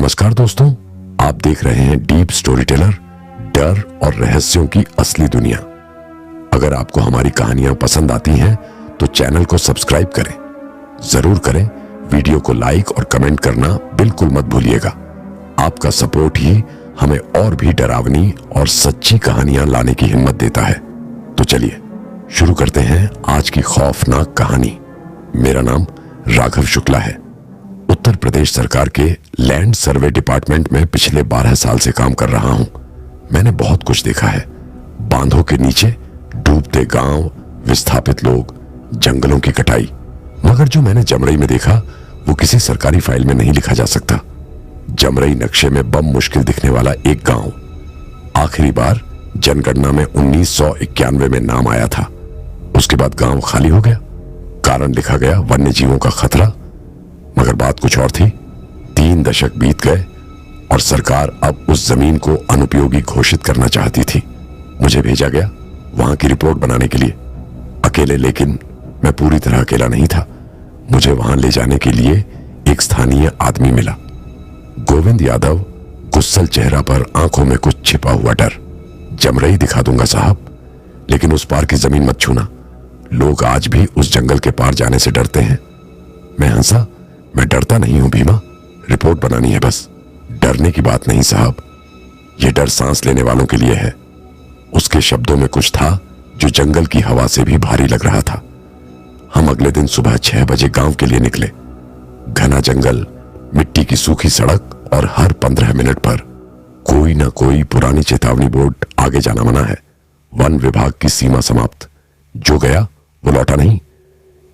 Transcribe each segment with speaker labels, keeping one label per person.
Speaker 1: नमस्कार दोस्तों, आप देख रहे हैं डीप स्टोरी टेलर, डर और रहस्यों की असली दुनिया। अगर आपको हमारी कहानियां पसंद आती हैं तो चैनल को सब्सक्राइब करें, जरूर करें। वीडियो को लाइक और कमेंट करना बिल्कुल मत भूलिएगा। आपका सपोर्ट ही हमें और भी डरावनी और सच्ची कहानियां लाने की हिम्मत देता है। तो चलिए शुरू करते हैं आज की खौफनाक कहानी। मेरा नाम राघव शुक्ला है। उत्तर प्रदेश सरकार के लैंड सर्वे डिपार्टमेंट में पिछले 12 साल से काम कर रहा हूं। मैंने बहुत कुछ देखा है। बांधों के नीचे डूबते गांव, विस्थापित लोग, जंगलों की कटाई। मगर जो मैंने जमरई में देखा वो किसी सरकारी फाइल में नहीं लिखा जा सकता। जमरई नक्शे में बम मुश्किल दिखने वाला एक गांव आखिरी बार जनगणना में 1991 में नाम आया था। उसके बाद गांव खाली हो गया। कारण लिखा गया वन्य जीवों का खतरा। मगर बात कुछ और थी। 3 दशक बीत गए और सरकार अब उस जमीन को अनुपयोगी घोषित करना चाहती थी। मुझे भेजा गया वहां की रिपोर्ट बनाने के लिए, अकेले। लेकिन मैं पूरी तरह अकेला नहीं था। मुझे वहां ले जाने के लिए एक स्थानीय आदमी मिला, गोविंद यादव। गुस्सल चेहरा पर आंखों में कुछ छिपा हुआ डर। जमरई दिखा दूंगा साहब, लेकिन उस पार की जमीन मत छूना। लोग आज भी उस जंगल के पार जाने से डरते हैं। मैं हंसा। मैं डरता नहीं हूं भीमा, रिपोर्ट बनानी है बस। डरने की बात नहीं साहब, यह डर सांस लेने वालों के लिए है। उसके शब्दों में कुछ था जो जंगल की हवा से भी भारी लग रहा था। हम अगले दिन सुबह 6 बजे गांव के लिए निकले। घना जंगल, मिट्टी की सूखी सड़क और हर 15 मिनट पर कोई ना कोई पुरानी चेतावनी बोर्ड। आगे जाना मना है। वन विभाग की सीमा समाप्त। जो गया वो लौटा नहीं।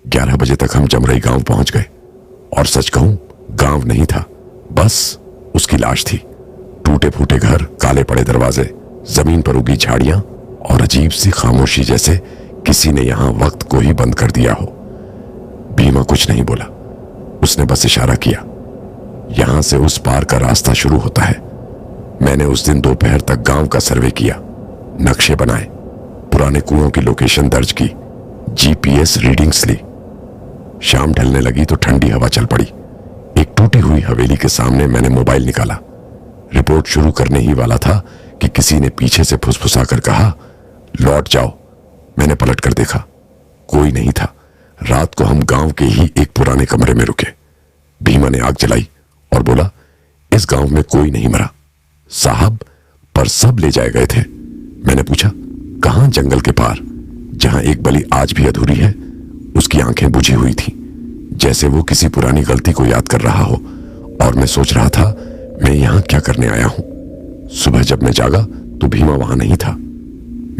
Speaker 1: 11 बजे तक हम जमरई गांव पहुंच गए और सच कहूं गांव नहीं था, बस उसकी लाश थी। टूटे फूटे घर, काले पड़े दरवाजे, जमीन पर उगी झाड़ियां और अजीब सी खामोशी, जैसे किसी ने यहां वक्त को ही बंद कर दिया हो। भीमा कुछ नहीं बोला। उसने बस इशारा किया, यहां से उस पार का रास्ता शुरू होता है। मैंने उस दिन दोपहर तक गांव का सर्वे किया, नक्शे बनाए, पुराने कुओं की लोकेशन दर्ज की, जीपीएस रीडिंग्स ली। शाम ढलने लगी तो ठंडी हवा चल पड़ी। एक टूटी हुई हवेली के सामने मैंने मोबाइल निकाला। रिपोर्ट शुरू करने ही वाला था कि किसी ने पीछे से फुसफुसा कर कहा, लौट जाओ। मैंने पलट कर देखा, कोई नहीं था। रात को हम गांव के ही एक पुराने कमरे में रुके। भीमा ने आग जलाई और बोला, इस गांव में कोई नहीं मरा साहब, पर सब ले जाए गए थे। मैंने पूछा, कहां? जंगल के पार, जहां एक बलि आज भी अधूरी है। उसकी आंखें बुझी हुई थी, जैसे वो किसी पुरानी गलती को याद कर रहा हो। और मैं सोच रहा था, मैं यहां क्या करने आया हूं। सुबह जब मैं जागा तो भीमा वहां नहीं था।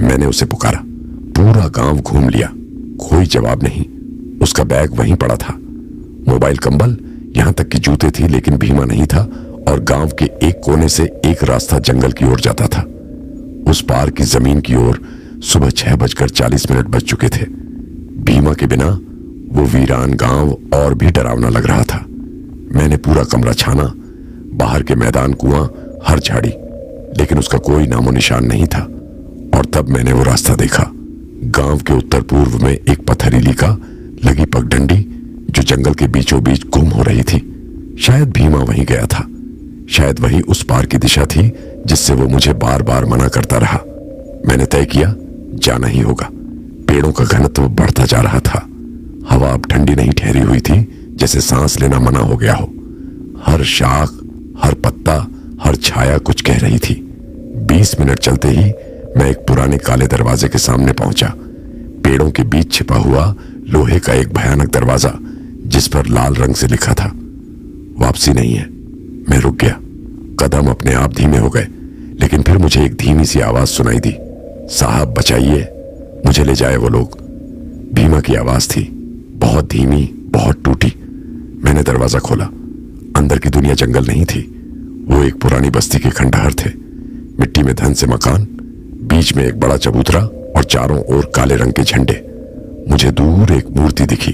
Speaker 1: मैंने उसे पुकारा, पूरा गांव घूम लिया, कोई जवाब नहीं। उसका बैग वहीं पड़ा था, मोबाइल, कंबल, यहां तक कि जूते थी, लेकिन भीमा नहीं था। और गांव के एक कोने से एक रास्ता जंगल की ओर जाता था। उस पार की जमीन की ओर सुबह 6:40 बज चुके थे। भीमा के बिना वो वीरान गांव और भी डरावना लग रहा था। मैंने पूरा कमरा छाना, बाहर के मैदान, कुआं, हर झाड़ी, लेकिन उसका कोई नामो निशान नहीं था। और तब मैंने वो रास्ता देखा। गांव के उत्तर पूर्व में एक पथरीली का लगी पगडंडी जो जंगल के बीचों बीच गुम हो रही थी। शायद भीमा वहीं गया था। शायद वही उस पार की दिशा थी जिससे वो मुझे बार बार मना करता रहा। मैंने तय किया, जाना ही होगा। पेड़ों का घनत्व बढ़ता जा रहा था। हवा अब ठंडी नहीं ठहरी हुई थी, जैसे सांस लेना मना हो गया हो। हर शाख, हर पत्ता, हर छाया कुछ कह रही थी। 20 मिनट चलते ही मैं एक पुराने काले दरवाजे के सामने पहुंचा। पेड़ों के बीच छिपा हुआ लोहे का एक भयानक दरवाजा, जिस पर लाल रंग से लिखा था, वापसी नहीं है। मैं रुक गया। कदम अपने आप धीमे हो गए, लेकिन फिर मुझे एक धीमी सी आवाज सुनाई दी, साहब बचाइए, मुझे ले जाए वो लोग। भीमा की आवाज थी, बहुत धीमी, बहुत टूटी। मैंने दरवाजा खोला। अंदर की दुनिया जंगल नहीं थी, वो एक पुरानी बस्ती के खंडहर थे। मिट्टी में धन से मकान, बीच में एक बड़ा चबूतरा और चारों ओर काले रंग के झंडे। मुझे दूर एक मूर्ति दिखी,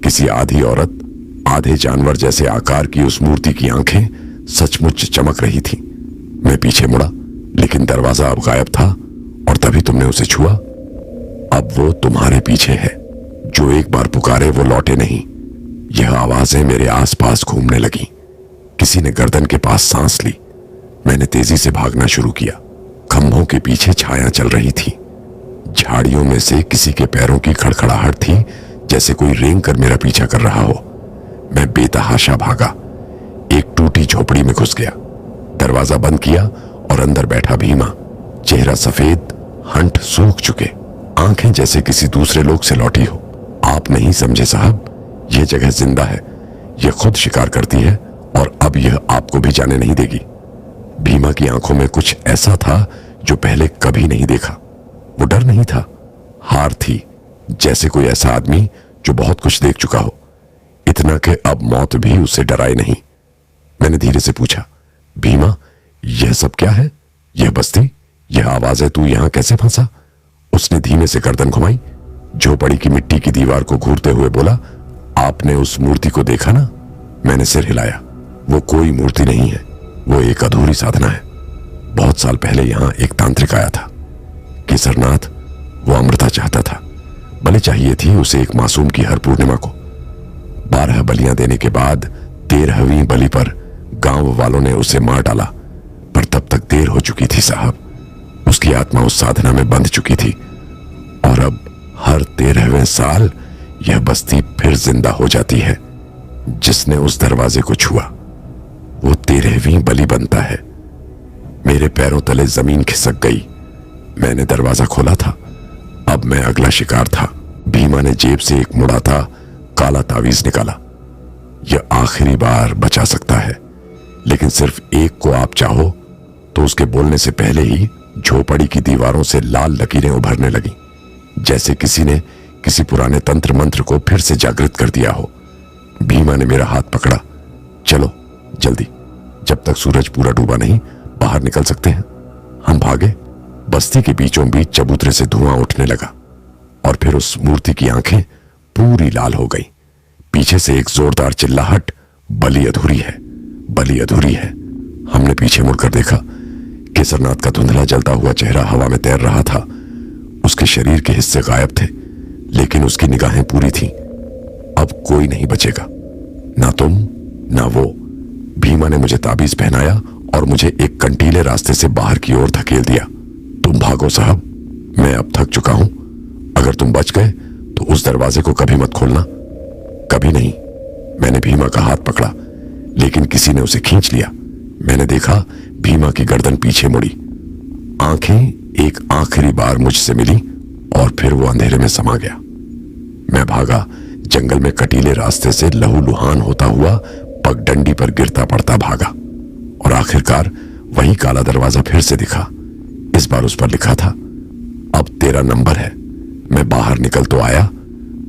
Speaker 1: किसी आधी औरत आधे जानवर जैसे आकार की उस मूर्ति की आंखें सचमुच चमक रही थी। मैं पीछे मुड़ा, लेकिन दरवाजा अब गायब था। और तभी तुमने उसे छुआ। अब वो तुम्हारे पीछे है। जो एक बार पुकारे वो लौटे नहीं। यह आवाजें मेरे आसपास घूमने लगी। किसी ने गर्दन के पास सांस ली। मैंने तेजी से भागना शुरू किया। खंभों के पीछे छाया चल रही थी। झाड़ियों में से किसी के पैरों की खड़खड़ाहट थी, जैसे कोई रेंग कर मेरा पीछा कर रहा हो। मैं बेतहाशा भागा, एक टूटी झोपड़ी में घुस गया। दरवाजा बंद किया और अंदर बैठा भीमा, चेहरा सफेद, हंठ सूख चुके, आंखें जैसे किसी दूसरे लोग से लौटी हो। आप नहीं समझे साहब, यह जगह जिंदा है, यह खुद शिकार करती है और अब यह आपको भी जाने नहीं देगी। भीमा की आंखों में कुछ ऐसा था जो पहले कभी नहीं देखा। वो डर नहीं था, हार थी, जैसे कोई ऐसा आदमी जो बहुत कुछ देख चुका हो, इतना कि अब मौत भी उसे डराए नहीं। मैंने धीरे से पूछा, भीमा यह सब क्या है? यह बस्ती, यह आवाज है, तू यहां कैसे फंसा? उसने धीमे से गर्दन घुमाई, झोपड़ी की मिट्टी की दीवार को घूरते हुए बोला, आपने उस मूर्ति को देखा ना? मैंने सिर हिलाया। वो कोई मूर्ति नहीं है, वो एक अधूरी साधना है। बहुत साल पहले यहां एक तांत्रिक आया था, केसरनाथ। वो अमृता चाहता था, बलि चाहिए थी उसे एक मासूम की हर पूर्णिमा को। 12 बलियां देने के बाद 13वीं बलि पर गांव वालों ने उसे मार डाला, पर तब तक देर हो चुकी थी साहब। उसकी आत्मा उस साधना में बंध चुकी थी और अब हर 13वें साल यह बस्ती फिर जिंदा हो जाती है। जिसने उस दरवाजे को छुआ वो 13वीं बलि बनता है। मेरे पैरों तले जमीन खिसक गई। मैंने दरवाजा खोला था, अब मैं अगला शिकार था। भीमा ने जेब से एक मुड़ा था काला तावीज निकाला। यह आखिरी बार बचा सकता है, लेकिन सिर्फ एक को आप चाहो तो उसके बोलने से पहले ही झोपड़ी की दीवारों से लाल लकीरें उभरने लगी, जैसे किसी ने किसी पुराने तंत्र मंत्र को फिर से जागृत कर दिया हो। भीमा ने मेरा हाथ पकड़ा, चलो जल्दी, जब तक सूरज पूरा डूबा नहीं बाहर निकल सकते हैं। हम भागे। बस्ती के बीचों बीच चबूतरे से धुआं उठने लगा और फिर उस मूर्ति की आंखें पूरी लाल हो गई। पीछे से एक जोरदार चिल्लाहट, बलि अधूरी है, बलि अधूरी है। हमने पीछे मुड़कर देखा। केसरनाथ का धुंधला जलता हुआ चेहरा हवा में तैर रहा था। उसके शरीर के हिस्से गायब थे, लेकिन उसकी निगाहें पूरी थीं। अब कोई नहीं बचेगा, ना तुम ना वो। भीमा ने मुझे ताबीज पहनाया और मुझे एक कंटीले रास्ते से बाहर की ओर धकेल दिया। तुम भागो साहब, मैं अब थक चुका हूं। अगर तुम बच गए तो उस दरवाजे को कभी मत खोलना। कभी नहीं। मैंने भीमा का हाथ पकड़ा, लेकिन किसी ने उसे खींच लिया। मैंने देखा भीमा की गर्दन पीछे मुड़ी, आंखें एक आखिरी बार मुझसे मिली और फिर वो अंधेरे में समा गया। मैं भागा, जंगल में कटीले रास्ते से लहूलुहान होता हुआ पगडंडी पर गिरता पड़ता भागा और आखिरकार वही काला दरवाजा फिर से दिखा। इस बार उस पर लिखा था, अब तेरा नंबर है। मैं बाहर निकल तो आया,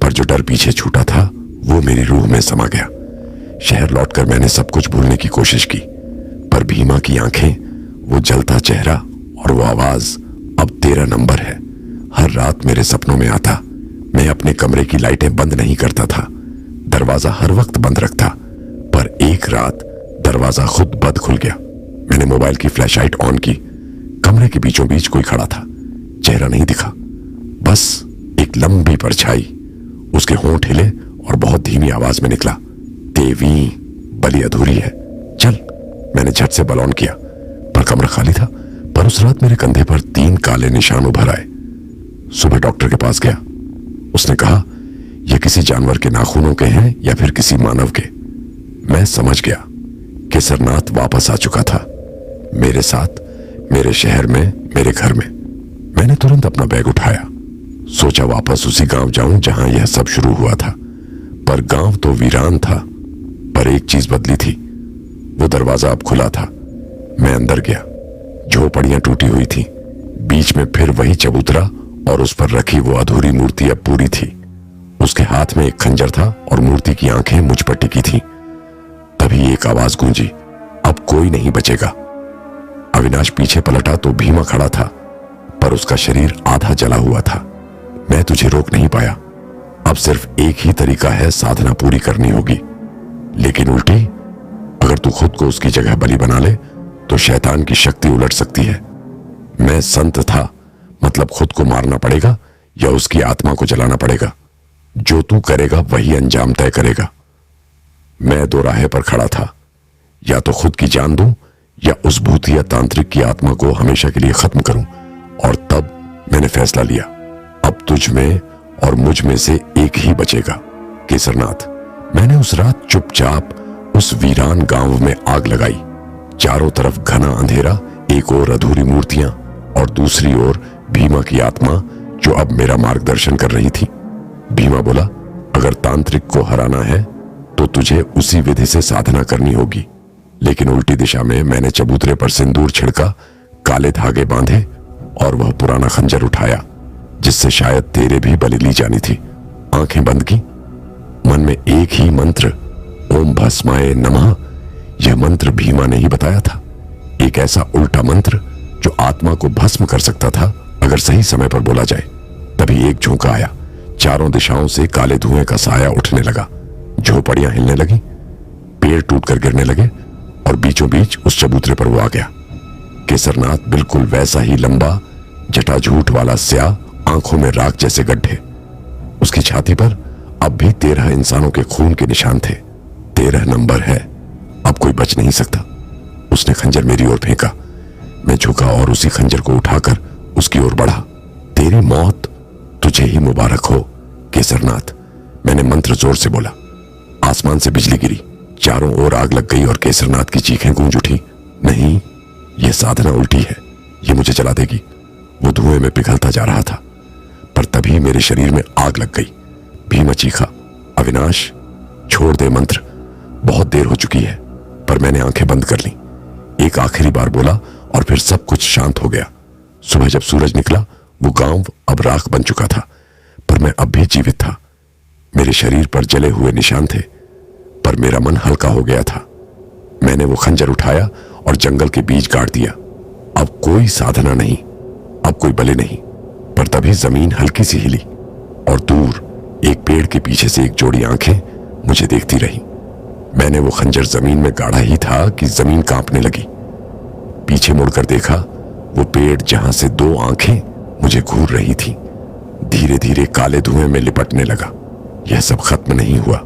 Speaker 1: पर जो डर पीछे छूटा था वो मेरी रूह में समा गया। शहर लौटकर मैंने सब कुछ भूलने की कोशिश की, पर भीमा की आंखें, वो जलता चेहरा और वो आवाज, अब तेरा नंबर है, हर रात मेरे सपनों में आता। मैं अपने कमरे की लाइटें बंद नहीं करता था, दरवाजा हर वक्त बंद रखता, पर एक रात दरवाजा खुद बंद खुल गया। मैंने मोबाइल की फ्लैशलाइट ऑन की। कमरे के बीचों बीच कोई खड़ा था, चेहरा नहीं दिखा, बस एक लंबी परछाई। उसके होंठ हिले और बहुत धीमी आवाज में निकला, देवी, बलि अधूरी है, चल। मैंने झट से बल ऑन किया, पर कमरा खाली था। पर उस रात मेरे कंधे पर 3 काले निशान उभर आए। सुबह डॉक्टर के पास गया। उसने कहा यह किसी जानवर के नाखूनों के हैं या फिर किसी मानव के। मैं समझ गया, केसरनाथ वापस आ चुका था, मेरे साथ, मेरे शहर में, मेरे घर में। मैंने तुरंत अपना बैग उठाया, सोचा वापस उसी गांव जाऊं जहां यह सब शुरू हुआ था। पर गांव तो वीरान था, पर एक चीज बदली थी, वो दरवाजा अब खुला था। मैं अंदर गया। झोपड़ियां टूटी हुई थी, बीच में फिर वही चबूतरा और उस पर रखी वो अधूरी मूर्ति अब पूरी थी। उसके हाथ में एक खंजर था और मूर्ति की आंखें मुझ पर टिकी थी। तभी एक आवाज गूंजी, अब कोई नहीं बचेगा। अविनाश पीछे पलटा तो भीमा खड़ा था, पर उसका शरीर आधा जला हुआ था। मैं तुझे रोक नहीं पाया। अब सिर्फ एक ही तरीका है, साधना पूरी करनी होगी। लेकिन उल्टी, अगर तू खुद को उसकी जगह बलि बना ले तो शैतान की शक्ति उलट सकती है। मैं संत था, मतलब खुद को मारना पड़ेगा या उसकी आत्मा को जलाना पड़ेगा। जो तू करेगा वही अंजाम तय करेगा। मैं दोराहे पर खड़ा था। या तो खुद की जान दूं या उस भूत या तांत्रिक की आत्मा को हमेशा के लिए खत्म करूं। और तब मैंने फैसला लिया, अब तुझ में और मुझ में से एक ही बचेगा, केसरनाथ। मैंने उस रात चुपचाप उस वीरान गांव में आग लगाई। चारों तरफ घना अंधेरा, एक ओर अधूरी मूर्तियां और दूसरी ओर भीमा की आत्मा जो अब मेरा मार्गदर्शन कर रही थी। भीमा बोला, अगर तांत्रिक को हराना है तो तुझे उसी विधि से साधना करनी होगी। लेकिन उल्टी दिशा में मैंने चबूतरे पर सिंदूर छिड़का, काले धागे बांधे और वह पुराना खंजर उठाया जिससे शायद तेरे भी बलि ली जानी थी। आंखें बंद की, मन में एक ही मंत्र, ओम भस्माय नमः। यह मंत्र भीमा ने ही बताया था, एक ऐसा उल्टा मंत्र जो आत्मा को भस्म कर सकता था अगर सही समय पर बोला जाए। तभी एक झोंका आया, चारों दिशाओं से काले धुएं का साया उठने लगा, झोपड़ियां हिलने लगी, पेड़ टूटकर गिरने लगे और बीचों बीच उस चबूतरे पर वो आ गया। केसरनाथ बिल्कुल वैसा ही लंबा, जटाझूट वाला स्याह, आंखों में राख जैसे गड्ढे। उसकी छाती पर अब भी 13 इंसानों के खून के निशान थे। 13 नंबर है, अब कोई बच नहीं सकता। उसने खंजर मेरी ओर फेंका। मैं झुका और उसी खंजर को उठाकर उसकी ओर बढ़ा। तेरी मौत तुझे ही मुबारक हो, केसरनाथ, मैंने मंत्र जोर से बोला। आसमान से बिजली गिरी, चारों ओर आग लग गई और केसरनाथ की चीखें गूंज उठी। नहीं, यह साधना उल्टी है, यह मुझे जला देगी। वो धुएं में पिघलता जा रहा था, पर तभी मेरे शरीर में आग लग गई। भीमा चीखा, अविनाश छोड़ दे मंत्र, बहुत देर हो चुकी है। पर मैंने आंखें बंद कर ली। एक आखिरी बार बोला और फिर सब कुछ शांत हो गया। सुबह जब सूरज निकला, वो गांव अब राख बन चुका था, पर मैं अब भी जीवित था। मेरे शरीर पर जले हुए निशान थे, पर मेरा मन हल्का हो गया था। मैंने वो खंजर उठाया और जंगल के बीच गाड़ दिया। अब कोई साधना नहीं, अब कोई बलि नहीं। पर तभी जमीन हल्की सी हिली और दूर एक पेड़ के पीछे से एक जोड़ी आंखें मुझे देखती रही। मैंने वो खंजर जमीन में गाड़ा ही था कि जमीन कांपने लगी। पीछे मुड़कर देखा, वो पेड़ जहां से 2 आंखें मुझे घूर रही थी, धीरे धीरे काले धुएं में लिपटने लगा। यह सब खत्म नहीं हुआ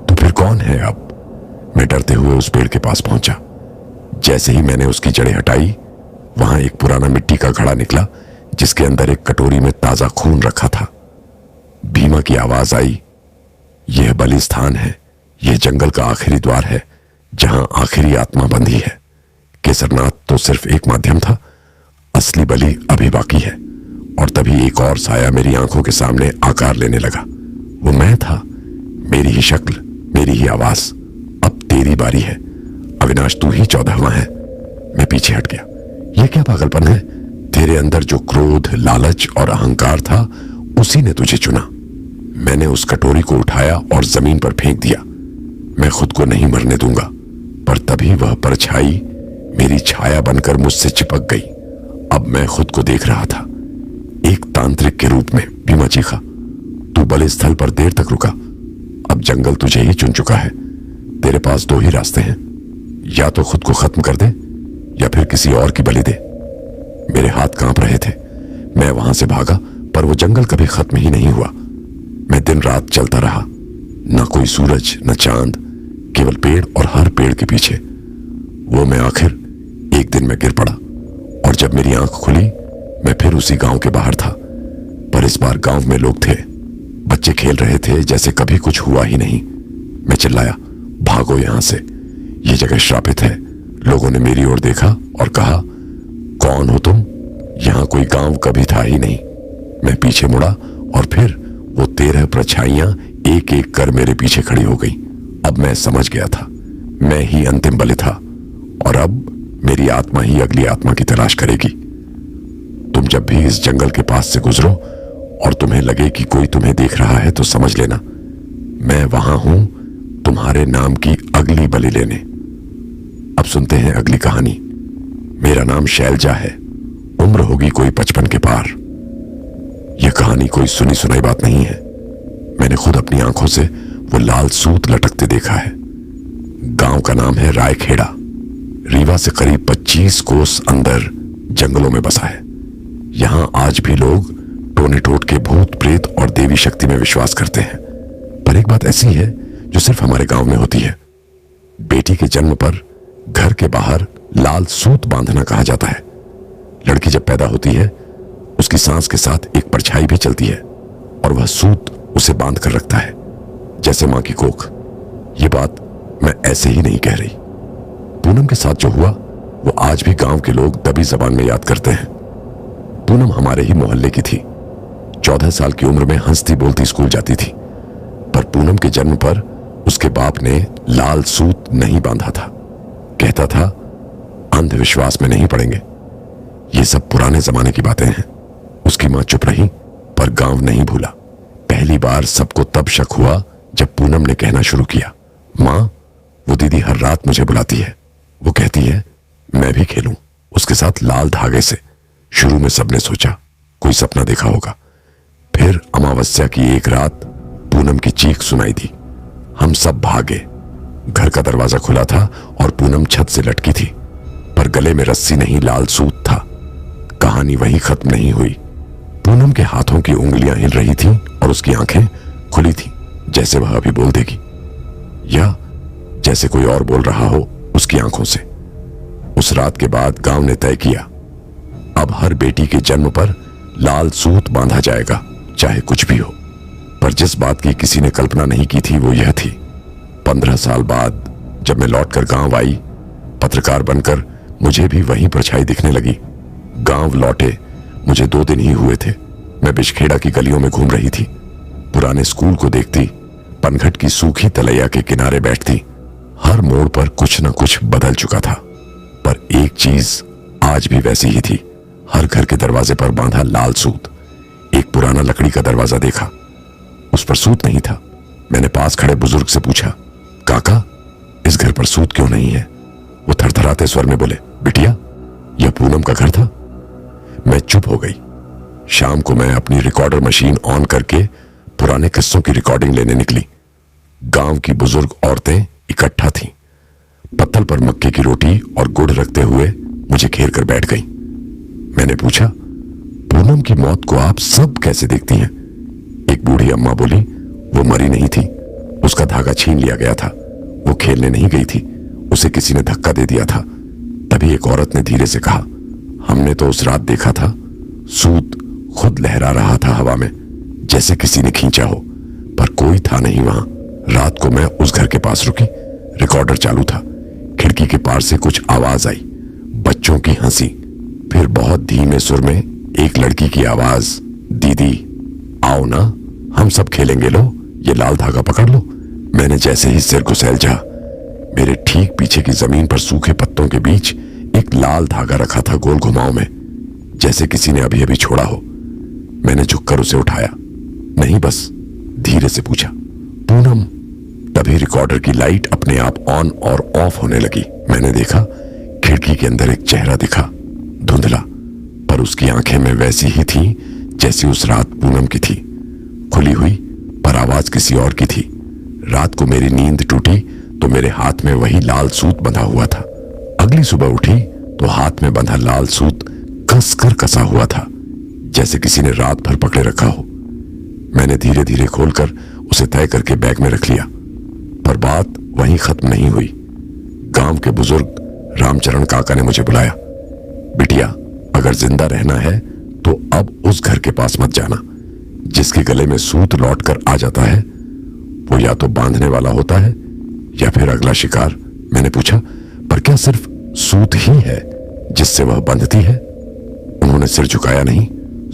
Speaker 1: तो फिर कौन है अब? मैं डरते हुए उस पेड़ के पास पहुंचा। जैसे ही मैंने उसकी जड़ें हटाई, वहां एक पुराना मिट्टी का घड़ा निकला जिसके अंदर एक कटोरी में ताजा खून रखा था। भीमा की आवाज आई, यह बलि स्थान है, यह जंगल का आखिरी द्वार है जहां आखिरी आत्मा बंधी है। केसरनाथ तो सिर्फ एक माध्यम था, असली बलि अभी बाकी है। और तभी एक और साया मेरी आंखों के सामने आकार लेने लगा। वो मैं था, मेरी ही शक्ल, मेरी ही आवाज। अब तेरी बारी है अविनाश, तू ही 14वां है। मैं पीछे हट गया। यह क्या पागलपन है? तेरे अंदर जो क्रोध, लालच और अहंकार था, उसी ने तुझे चुना। मैंने उस कटोरी को उठाया और जमीन पर फेंक दिया। मैं खुद को नहीं मरने दूंगा। पर तभी वह परछाई मेरी छाया बनकर मुझसे चिपक गई। अब मैं खुद को देख रहा था, एक तांत्रिक के रूप में। भीमा चीखा, तू बलि स्थल पर देर तक रुका, अब जंगल तुझे ही चुन चुका है। तेरे पास 2 ही रास्ते हैं, या तो खुद को खत्म कर दे या फिर किसी और की बलि दे। मेरे हाथ कांप रहे थे। मैं वहां से भागा, पर वो जंगल कभी खत्म ही नहीं हुआ। मैं दिन रात चलता रहा, न कोई सूरज, न चांद, केवल पेड़ और हर पेड़ के पीछे। वो मैं आखिर एक दिन में गिर पड़ा और जब मेरी आंख खुली, मैं फिर उसी गांव के बाहर था। पर इस बार गांव में लोग थे, बच्चे खेल रहे थे जैसे कभी कुछ हुआ ही नहीं। मैं चिल्लाया, भागो यहां से, ये जगह श्रापित है। लोगों ने मेरी ओर देखा और कहा, कौन हो तुम? यहां कोई गांव कभी था ही नहीं। मैं पीछे मुड़ा और फिर वो 13 परछाइयां एक एक कर मेरे पीछे खड़ी हो गई। अब मैं समझ गया था, मैं ही अंतिम बलि था और अब मेरी आत्मा ही अगली आत्मा की तलाश करेगी। तुम जब भी इस जंगल के पास से गुजरो और तुम्हें लगे कि कोई तुम्हें देख रहा है तो समझ लेना, मैं वहां हूं तुम्हारे नाम की अगली बलि लेने। अब सुनते हैं अगली कहानी। मेरा नाम शैलजा है, उम्र होगी कोई 55 के पार। यह कहानी कोई सुनी सुनाई बात नहीं है, मैंने खुद अपनी आंखों से वो लाल सूत लटकते देखा है। गांव का नाम है रायखेड़ा, रीवा से करीब 25 कोस अंदर जंगलों में बसा है। यहां आज भी लोग टोने टोट के भूत प्रेत और देवी शक्ति में विश्वास करते हैं। पर एक बात ऐसी है जो सिर्फ हमारे गांव में होती है। बेटी के जन्म पर घर के बाहर लाल सूत बांधना कहा जाता है। लड़की जब पैदा होती है उसकी सांस के साथ एक परछाई भी चलती है और वह सूत उसे बांध कर रखता है, जैसे मां की कोख। ये बात मैं ऐसे ही नहीं कह रही। पूनम के साथ जो हुआ वो आज भी गांव के लोग दबी जबान में याद करते हैं। पूनम हमारे ही मोहल्ले की थी। 14 साल की उम्र में हंसती बोलती स्कूल जाती थी, पर पूनम के जन्म पर उसके बाप ने लाल सूत नहीं बांधा था। कहता था अंधविश्वास में नहीं पड़ेंगे। ये सब पुराने जमाने की बातें हैं। उसकी मां चुप रही, पर गांव नहीं भूला। पहली बार सबको तब शक हुआ जब पूनम ने कहना शुरू किया, मां, वो दीदी हर रात मुझे बुलाती है। वो कहती है मैं भी खेलूं उसके साथ लाल धागे से। शुरू में सबने सोचा कोई सपना देखा होगा। फिर अमावस्या की एक रात पूनम की चीख सुनाई दी। हम सब भागे। घर का दरवाजा खुला था और पूनम छत से लटकी थी, पर गले में रस्सी नहीं, लाल सूत था। कहानी वहीं खत्म नहीं हुई। पूनम के हाथों की उंगलियां हिल रही थीं और उसकी आंखें खुली थीं, जैसे वह अभी बोल देगी, या जैसे कोई और बोल रहा हो उसकी आंखों से। उस रात के बाद गांव ने तय किया, अब हर बेटी के जन्म पर लाल सूत बांधा जाएगा, चाहे कुछ भी हो। पर जिस बात की किसी ने कल्पना नहीं की थी वो यह थी, 15 साल बाद जब मैं लौटकर गांव आई, पत्रकार बनकर मुझे भी वहीं परछाई दिखने लगी। गांव लौटे मुझे 2 दिन ही हुए थे। मैं बिछखेड़ा की गलियों में घूम रही थी। पुराने स्कूल को देखती, पनघट की सूखी तलैया के किनारे बैठती। हर मोड़ पर कुछ न कुछ बदल चुका था, पर एक चीज आज भी वैसी ही थी। हर घर के दरवाजे पर बांधा लाल सूत। एक पुराना लकड़ी का दरवाजा देखा, उस पर सूत नहीं था। मैंने पास खड़े बुजुर्ग से पूछा, काका, इस घर पर सूत क्यों नहीं है? वो थरथराते स्वर में बोले, बिटिया, यह पूनम का घर था। मैं चुप हो गई। शाम को मैं अपनी रिकॉर्डर मशीन ऑन करके पुराने किस्सों की रिकॉर्डिंग लेने निकली। गांव की बुजुर्ग औरतें इकट्ठा थीं। पत्तल पर मक्के की रोटी और गुड़ रखते हुए मुझे घेर कर बैठ गईं। मैंने पूछा, पूनम की मौत को आप सब कैसे देखती हैं? एक बूढ़ी अम्मा बोली, वो मरी नहीं थी, उसका धागा छीन लिया गया था। वो खेलने नहीं गई थी, उसे किसी ने धक्का दे दिया था। तभी एक औरत ने धीरे से कहा, हमने तो उस रात देखा था, सूत खुद लहरा रहा था हवा में, जैसे किसी ने खींचा हो, पर कोई था नहीं वहां। रात को मैं उस घर के पास रुकी। रिकॉर्डर चालू था। खिड़की के पार से कुछ आवाज आई, बच्चों की हंसी। फिर बहुत धीमे सुर में एक लड़की की आवाज, दीदी आओ ना, हम सब खेलेंगे, लो ये लाल धागा पकड़ लो। मैंने जैसे ही सिर को सैलजा, मेरे ठीक पीछे की जमीन पर सूखे पत्तों के बीच एक लाल धागा रखा था, गोल घुमाव में, जैसे किसी ने अभी अभी छोड़ा हो। मैंने झुककर उसे उठाया। नहीं, बस धीरे से पूछा, पूनम? तभी रिकॉर्डर की लाइट अपने आप ऑन और ऑफ होने लगी। मैंने देखा खिड़की के अंदर एक चेहरा दिखा, धुंधला, पर उसकी आंखें में वैसी ही थीं जैसी उस रात पूनम की थी, खुली हुई, पर आवाज किसी और की थी। रात को मेरी नींद टूटी तो मेरे हाथ में वही लाल सूत बंधा हुआ था। अगली सुबह उठी तो हाथ में बंधा लाल सूत कसकर कसा हुआ था, जैसे किसी ने रात भर पकड़े रखा हो। मैंने धीरे धीरे खोलकर उसे तय करके बैग में रख लिया, पर बात वहीं खत्म नहीं हुई। गांव के बुजुर्ग रामचरण काका ने मुझे बुलाया, बिटिया, अगर जिंदा रहना है तो अब उस घर के पास मत जाना। जिसके गले में सूत लौट कर आ जाता है वो या तो बांधने वाला होता है या फिर अगला शिकार। मैंने पूछा, पर क्या सिर्फ सूत ही है जिससे वह बंधती है? उन्होंने सिर झुकाया, नहीं,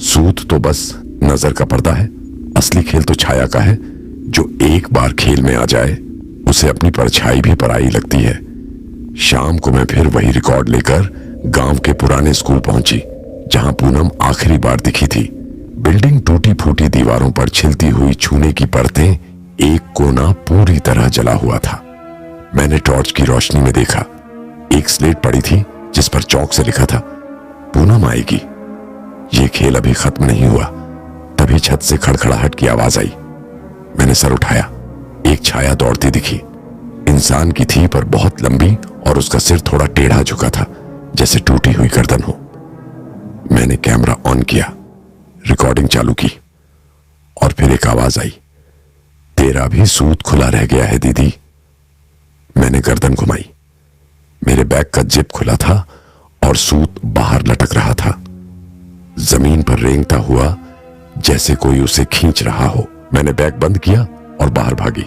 Speaker 1: सूत तो बस नजर का पर्दा है। असली खेल तो छाया का है। जो एक बार खेल में आ जाए उसे अपनी परछाई भी पराई लगती है। शाम को मैं फिर वही रिकॉर्ड लेकर गांव के पुराने स्कूल पहुंची, जहां पूनम आखिरी बार दिखी थी। बिल्डिंग टूटी फूटी दीवारों पर छिलती हुई छूने की परतें, एक कोना पूरी तरह जला हुआ था। मैंने टॉर्च की रोशनी में देखा, एक स्लेट पड़ी थी जिस पर चौक से लिखा था, पूनम आएगी। ये खेल अभी खत्म नहीं हुआ। तभी छत से खड़खड़ाहट की आवाज आई। मैंने सर उठाया, एक छाया दौड़ती दिखी। इंसान की थी, पर बहुत लंबी, और उसका सिर थोड़ा टेढ़ा झुका था, जैसे टूटी हुई गर्दन हो। मैंने कैमरा ऑन किया, रिकॉर्डिंग चालू की, और फिर एक आवाज आई, तेरा भी सूत खुला रह गया है दीदी। मैंने गर्दन घुमाई। मेरे बैग का जिप खुला था और सूत बाहर लटक रहा था, जमीन पर रेंगता हुआ जैसे कोई उसे खींच रहा हो। मैंने बैग बंद किया और बाहर भागी,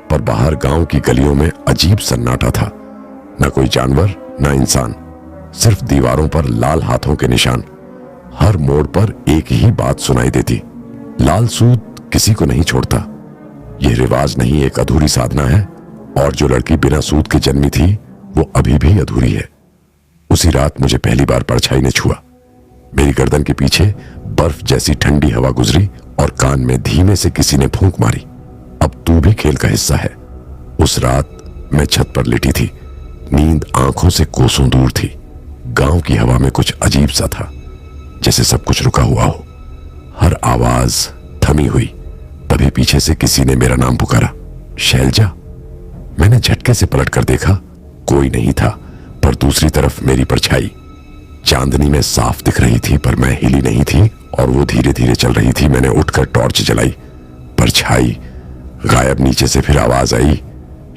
Speaker 1: पर बाहर गांव की गलियों में अजीब सन्नाटा था। न कोई जानवर, न इंसान, सिर्फ दीवारों पर लाल हाथों के निशान। हर मोड़ पर एक ही बात सुनाई देती, लाल सूत किसी को नहीं छोड़ता। यह रिवाज नहीं, एक अधूरी साधना है, और जो लड़की बिना सूत के जन्मी थी वो अभी भी अधूरी है। उसी रात मुझे पहली बार परछाई ने छुआ। मेरी गर्दन के पीछे बर्फ जैसी ठंडी हवा गुजरी और कान में धीमे से किसी ने फूंक मारी, अब तू भी खेल का हिस्सा है। उस रात मैं छत पर लेटी थी, नींद आंखों से कोसों दूर थी। गांव की हवा में कुछ अजीब सा था, जैसे सब कुछ रुका हुआ हो। हर आवाज थमी हुई। तभी पीछे से किसी ने मेरा नाम पुकारा, शैलजा। मैंने झटके से पलट कर देखा, कोई नहीं था, पर दूसरी तरफ मेरी परछाई चांदनी में साफ दिख रही थी, पर मैं हिली नहीं थी और वो धीरे धीरे चल रही थी। मैंने उठकर टॉर्च जलाई, परछाई गायब। नीचे से फिर आवाज आई,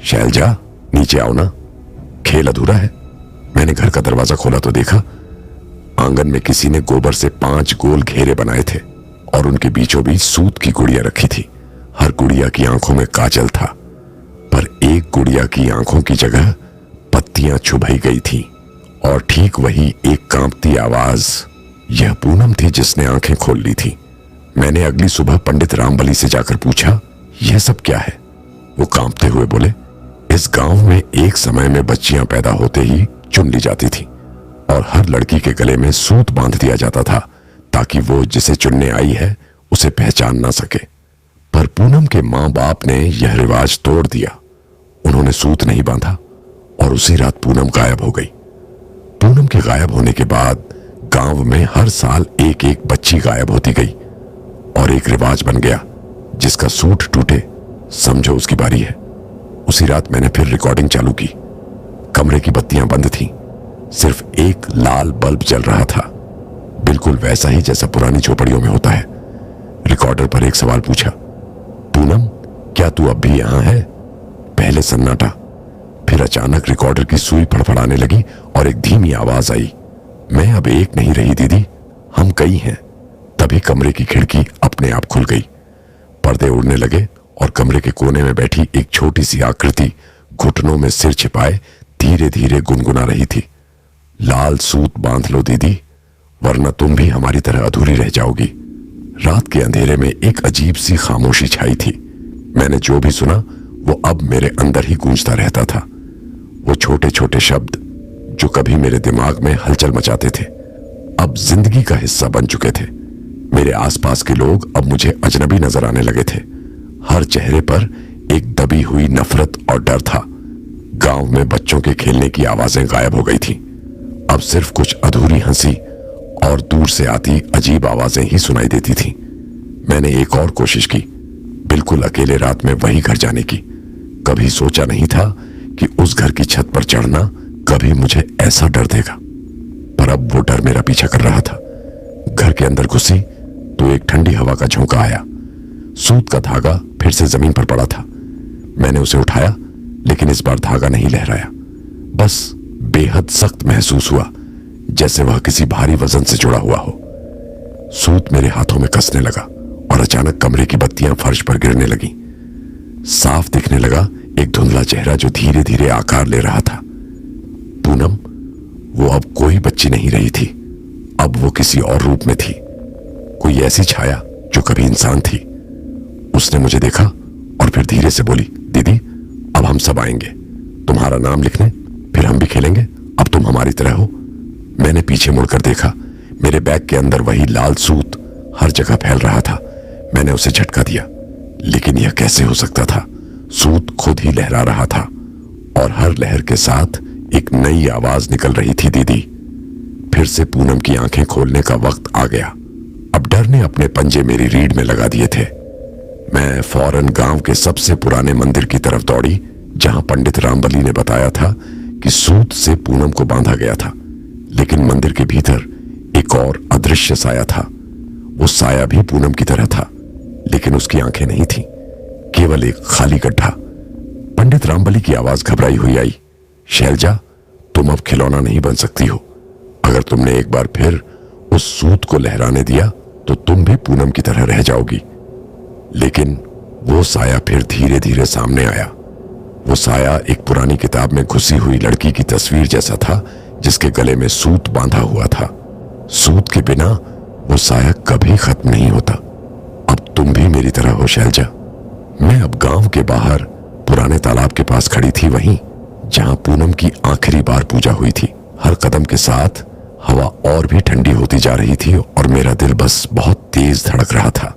Speaker 1: शैलजा नीचे आओ ना, खेल अधूरा है। मैंने घर का दरवाजा खोला तो देखा आंगन में किसी ने गोबर से 5 गोल घेरे बनाए थे और उनके बीचों बीच सूत की गुड़िया रखी थी। हर गुड़िया की आंखों में काजल था, पर एक गुड़िया की आंखों की जगह पत्तियां चुभई गई थी, और ठीक वही एक कांपती आवाज यह पूनम थी जिसने आंखें खोल ली थी। मैंने अगली सुबह पंडित रामबली से जाकर पूछा, यह सब क्या है? वो कांपते हुए बोले, इस गांव में एक समय में बच्चियां पैदा होते ही चुन ली जाती थी और हर लड़की के गले में सूत बांध दिया जाता था ताकि वो जिसे चुनने आई है उसे पहचान ना सके। पर पूनम के मां बाप ने यह रिवाज तोड़ दिया। उन्होंने सूत नहीं बांधा और उसी रात पूनम गायब हो गई। पूनम के गायब होने के बाद गांव में हर साल एक एक बच्ची गायब होती गई और एक रिवाज बन गया, जिसका सूट टूटे समझो उसकी बारी है। उसी रात मैंने फिर रिकॉर्डिंग चालू की। कमरे की बत्तियां बंद थीं, सिर्फ एक लाल बल्ब जल रहा था, बिल्कुल वैसा ही जैसा पुरानी झोपड़ियों में होता है। रिकॉर्डर पर एक सवाल पूछा, पूनम क्या तू अब भी यहां है? पहले सन्नाटा, फिर अचानक रिकॉर्डर की सुई फड़फड़ाने लगी और एक धीमी आवाज आई, मैं अब एक नहीं रही दीदी, हम कई हैं। तभी कमरे की खिड़की अपने आप खुल गई, पर्दे उड़ने लगे और कमरे के कोने में बैठी एक छोटी सी आकृति घुटनों में सिर छिपाए धीरे धीरे गुनगुना रही थी, लाल सूत बांध लो दीदी, वरना तुम भी हमारी तरह अधूरी रह जाओगी। रात के अंधेरे में एक अजीब सी खामोशी छाई थी। मैंने जो भी सुना वो अब मेरे अंदर ही गूंजता रहता था। वो छोटे छोटे शब्द जो कभी मेरे दिमाग में हलचल मचाते थे अब जिंदगी का हिस्सा बन चुके थे। मेरे आसपास के लोग अब मुझे अजनबी नजर आने लगे थे। हर चेहरे पर एक दबी हुई नफरत और डर था। गांव में बच्चों के खेलने की आवाजें गायब हो गई थी। अब सिर्फ कुछ अधूरी हंसी और दूर से आती अजीब आवाजें ही सुनाई देती थीं। मैंने एक और कोशिश की, बिल्कुल अकेले रात में वही घर जाने की। कभी सोचा नहीं था कि उस घर की छत पर चढ़ना कभी मुझे ऐसा डर देगा, पर अब वो डर मेरा पीछा कर रहा था। घर के अंदर घुसी तो एक ठंडी हवा का झोंका आया। सूत का धागा फिर से जमीन पर पड़ा था। मैंने उसे उठाया, लेकिन इस बार धागा नहीं लहराया, बस बेहद सख्त महसूस हुआ, जैसे वह किसी भारी वजन से जुड़ा हुआ हो। सूत मेरे हाथों में कसने लगा और अचानक कमरे की बत्तियां फर्श पर गिरने लगी। साफ दिखने लगा एक धुंधला चेहरा जो धीरे धीरे आकार ले रहा था। पूनम वो अब कोई बच्ची नहीं रही थी, अब वो किसी और रूप में थी, कोई ऐसी छाया जो कभी इंसान थी। उसने मुझे देखा और फिर धीरे से बोली, दीदी अब हम सब आएंगे, तुम्हारा नाम लिखने, फिर हम भी खेलेंगे, अब तुम हमारी तरह हो। मैंने पीछे मुड़कर देखा, मेरे बैग के अंदर वही लाल सूत हर जगह फैल रहा था। मैंने उसे झटका दिया, लेकिन यह कैसे हो सकता था? सूत खुद ही लहरा रहा था और हर लहर के साथ एक नई आवाज निकल रही थी, दीदी। फिर से पूनम की आंखें खोलने का वक्त आ गया। अब डर ने अपने पंजे मेरी रीढ़ में लगा दिए थे। मैं फौरन गांव के सबसे पुराने मंदिर की तरफ दौड़ी, जहां पंडित रामबली ने बताया था कि सूत से पूनम को बांधा गया था। लेकिन मंदिर के भीतर एक और अदृश्य साया था। वो साया भी पूनम की तरह था, लेकिन उसकी आंखें नहीं थीं, केवल एक खाली गड्ढा। पंडित रामबली की आवाज घबराई हुई आई, शैलजा तुम अब खिलौना नहीं बन सकती हो। अगर तुमने एक बार फिर उस सूत को लहराने दिया तो तुम भी पूनम की तरह रह जाओगी। लेकिन वो साया फिर धीरे धीरे सामने आया। वो साया एक पुरानी किताब में घुसी हुई लड़की की तस्वीर जैसा था, जिसके गले में सूत बांधा हुआ था। सूत के बिना वो साया कभी खत्म नहीं होता। अब तुम भी मेरी तरह हो शैलजा। मैं अब गांव के बाहर पुराने तालाब के पास खड़ी थी, वहीं जहां पूनम की आखिरी बार पूजा हुई थी। हर कदम के साथ हवा और भी ठंडी होती जा रही थी और मेरा दिल बस बहुत तेज धड़क रहा था।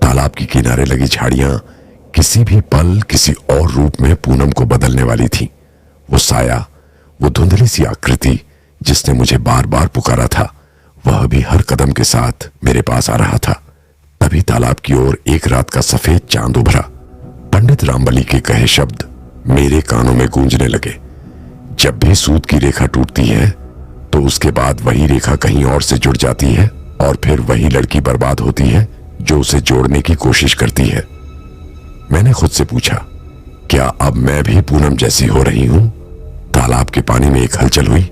Speaker 1: तालाब के किनारे लगी झाड़ियां किसी भी पल किसी और रूप में पूनम को बदलने वाली थी। वो साया, वो धुंधली सी आकृति जिसने मुझे बार बार पुकारा था, वह भी हर कदम के साथ मेरे पास आ रहा था। तभी तालाब की ओर एक रात का सफेद चांद उभरा। पंडित रामबली के कहे शब्द मेरे कानों में गूंजने लगे। जब भी सूत की रेखा टूटती है तो उसके बाद वही रेखा कहीं और से जुड़ जाती है और फिर वही लड़की बर्बाद होती है जो उसे जोड़ने की कोशिश करती है। मैंने खुद से पूछा, क्या अब मैं भी पूनम जैसी हो रही हूं? तालाब के पानी में एक हलचल हुई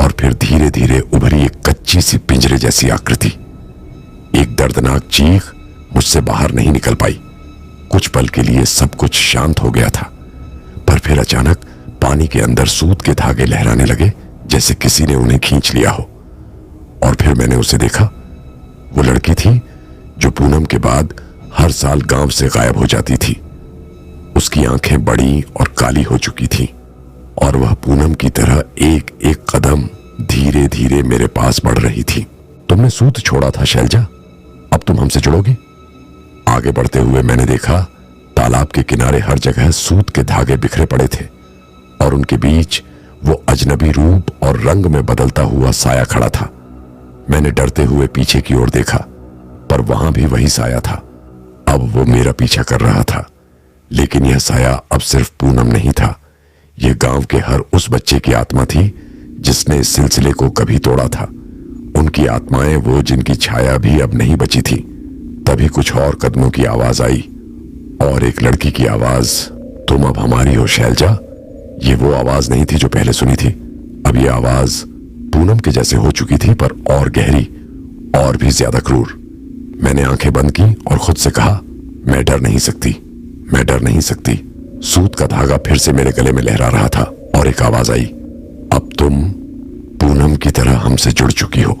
Speaker 1: और फिर धीरे धीरे उभरी एक कच्ची सी पिंजरे जैसी आकृति। एक दर्दनाक चीख मुझसे बाहर नहीं निकल पाई। कुछ पल के लिए सब कुछ शांत हो गया था, पर फिर अचानक पानी के अंदर सूत के धागे लहराने लगे, जैसे किसी ने उन्हें खींच लिया हो। और फिर मैंने उसे देखा। वो लड़की थी जो पूनम के बाद हर साल गांव से गायब हो जाती थी। उसकी आंखें बड़ी और काली हो चुकी थीं और वह पूनम की तरह एक एक कदम धीरे धीरे मेरे पास बढ़ रही थी। तुमने सूत छोड़ा था शैलजा, अब तुम हमसे जुड़ोगे? आगे बढ़ते हुए मैंने देखा तालाब के किनारे हर जगह सूत के धागे बिखरे पड़े थे और उनके बीच वो अजनबी रूप और रंग में बदलता हुआ साया खड़ा था। मैंने डरते हुए पीछे की ओर देखा, पर वहां भी वही साया था। अब वो मेरा पीछा कर रहा था, लेकिन यह साया अब सिर्फ पूनम नहीं था। यह गांव के हर उस बच्चे की आत्मा थी जिसने इस सिलसिले को कभी तोड़ा था। उनकी आत्माएं, वो जिनकी छाया भी अब नहीं बची थी। तभी कुछ और कदमों की आवाज आई और एक लड़की की आवाज, तुम अब हमारी हो शैलजा। ये वो आवाज नहीं थी जो पहले सुनी थी। अब ये आवाज पूनम के जैसे हो चुकी थी, पर और गहरी और भी ज्यादा क्रूर। मैंने आंखें बंद की और खुद से कहा, मैं डर नहीं सकती, मैं डर नहीं सकती। सूत का धागा फिर से मेरे गले में लहरा रहा था और एक आवाज आई, अब तुम पूनम की तरह हमसे जुड़ चुकी हो।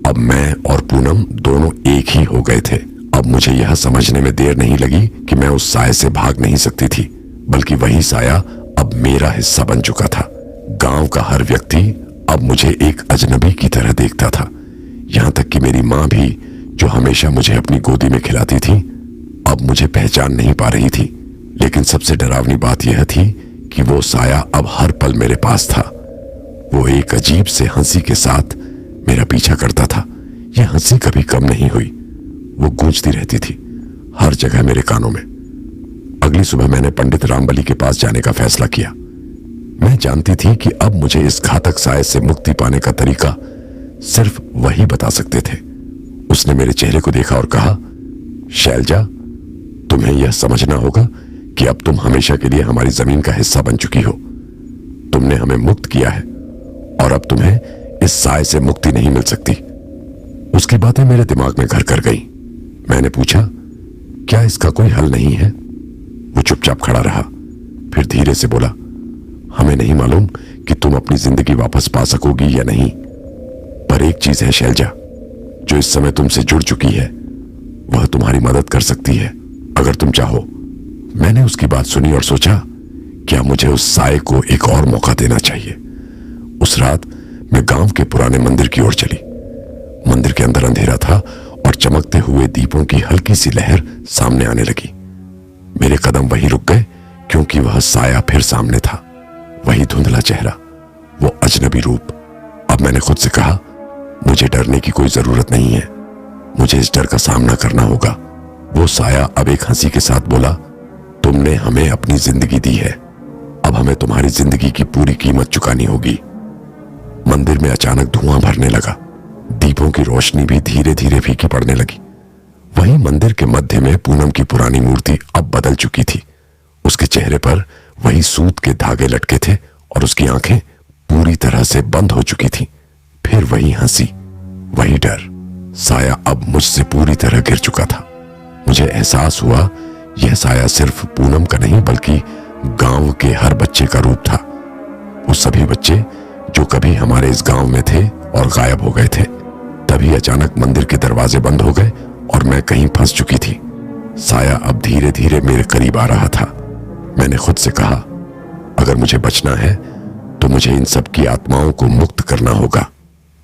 Speaker 1: अब मैं और पूनम दोनों एक ही हो गए थे। अब मुझे यह समझने में देर नहीं लगी कि मैं उस साये से भाग नहीं सकती थी, बल्कि वही साया अब मेरा हिस्सा बन चुका था। गांव का हर व्यक्ति अब मुझे एक अजनबी की तरह देखता था। यहां तक कि मेरी मां भी, जो हमेशा मुझे अपनी गोदी में खिलाती थी, अब मुझे पहचान नहीं पा रही थी। लेकिन सबसे डरावनी बात यह थी कि वो साया अब हर पल मेरे पास था। वो एक अजीब से हंसी के साथ मेरा पीछा करता था। यह हंसी कभी कम नहीं हुई, वो गूंजती रहती थी हर जगह मेरे कानों में। अगली सुबह मैंने पंडित रामबली के पास जाने का फैसला किया। मैं जानती थी कि अब मुझे इस घातक साये से मुक्ति पाने का तरीका सिर्फ वही बता सकते थे। उसने मेरे चेहरे को देखा और कहा, शैलजा, तुम्हें यह समझना होगा कि अब तुम हमेशा के लिए हमारी जमीन का हिस्सा बन चुकी हो। तुमने हमें मुक्त किया है और अब तुम्हें इस साये से मुक्ति नहीं मिल सकती। उसकी बातें मेरे दिमाग में घर कर गई। मैंने पूछा, क्या इसका कोई हल नहीं है? वो चुपचाप खड़ा रहा, फिर धीरे से बोला, हमें नहीं मालूम कि तुम अपनी जिंदगी वापस पा सकोगी या नहीं, पर एक चीज है शैलजा, जो इस समय तुमसे जुड़ चुकी है, वह तुम्हारी मदद कर सकती है अगर तुम चाहो। मैंने उसकी बात सुनी और सोचा, क्या मुझे उस साये को एक और मौका देना चाहिए। उस रात मैं गांव के पुराने मंदिर की ओर चली। मंदिर के अंदर अंधेरा था और चमकते हुए दीपों की हल्की सी लहर सामने आने लगी। मेरे कदम वहीं रुक गए क्योंकि वह साया फिर सामने था, वही धुंधला चेहरा, वो अजनबी रूप। अब मैंने खुद से कहा, मुझे डरने की कोई जरूरत नहीं है, मुझे इस डर का सामना करना होगा। वो साया अब एक हंसी के साथ बोला, तुमने हमें अपनी जिंदगी दी है, अब हमें तुम्हारी जिंदगी की पूरी कीमत चुकानी होगी। मंदिर में अचानक धुआं भरने लगा, दीपों की रोशनी भी धीरे धीरे फीकी पड़ने लगी। वहीं मंदिर के मध्य में पूनम की पुरानी मूर्ति अब बदल चुकी थी। उसके चेहरे पर वही सूत के धागे लटके थे और उसकी आंखें पूरी तरह से बंद हो चुकी थी। फिर वही हंसी, वही डर। साया अब मुझसे पूरी तरह गिर चुका था। मुझे एहसास हुआ यह साया सिर्फ पूनम का नहीं बल्कि गांव के हर बच्चे का रूप था। वो सभी बच्चे जो कभी हमारे इस गांव में थे और गायब हो गए थे। तभी अचानक मंदिर के दरवाजे बंद हो गए और मैं कहीं फंस चुकी थी। साया अब धीरे धीरे मेरे करीब आ रहा था। मैंने खुद से कहा, अगर मुझे बचना है तो मुझे इन सब की आत्माओं को मुक्त करना होगा।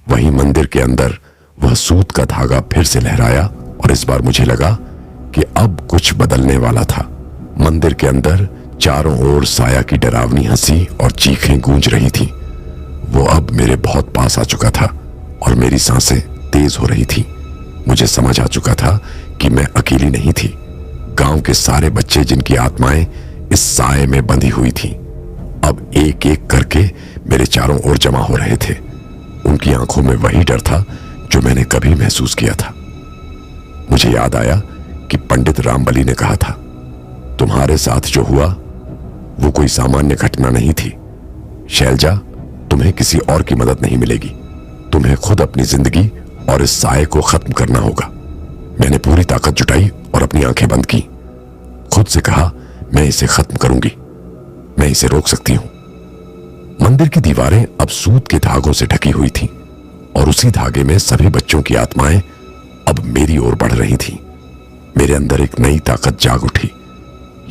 Speaker 1: वहीं मंदिर के अंदर वह सूत का धागा फिर से लहराया और इस बार मुझे लगा कि अब कुछ बदलने वाला था। मंदिर के अंदर चारों ओर साया की डरावनी हंसी और चीखें गूंज रही थी। वो अब मेरे बहुत पास आ चुका था और मेरी सांसें तेज हो रही थी। मुझे समझ आ चुका था कि मैं अकेली नहीं थी। गांव के सारे बच्चे जिनकी आत्माएं इस साए में बंधी हुई थी अब एक एक करके मेरे चारों ओर जमा हो रहे थे। उनकी आंखों में वही डर था जो मैंने कभी महसूस किया था। मुझे याद आया कि पंडित रामबली ने कहा था, तुम्हारे साथ जो हुआ वो कोई सामान्य घटना नहीं थी। शैलजा, तुम्हें किसी और की मदद नहीं मिलेगी। तुम्हें खुद अपनी जिंदगी और इस साए को खत्म करना होगा। मैंने पूरी ताकत जुटाई और अपनी आंखें बंद की। खुद से कहा, मैं इसे खत्म करूंगी, मैं इसे रोक सकती हूं। मंदिर की दीवारें अब सूत के धागों से ढकी हुई थीं और उसी धागे में सभी बच्चों की आत्माएं अब मेरी ओर बढ़ रही थीं। मेरे अंदर एक नई ताकत जाग उठी।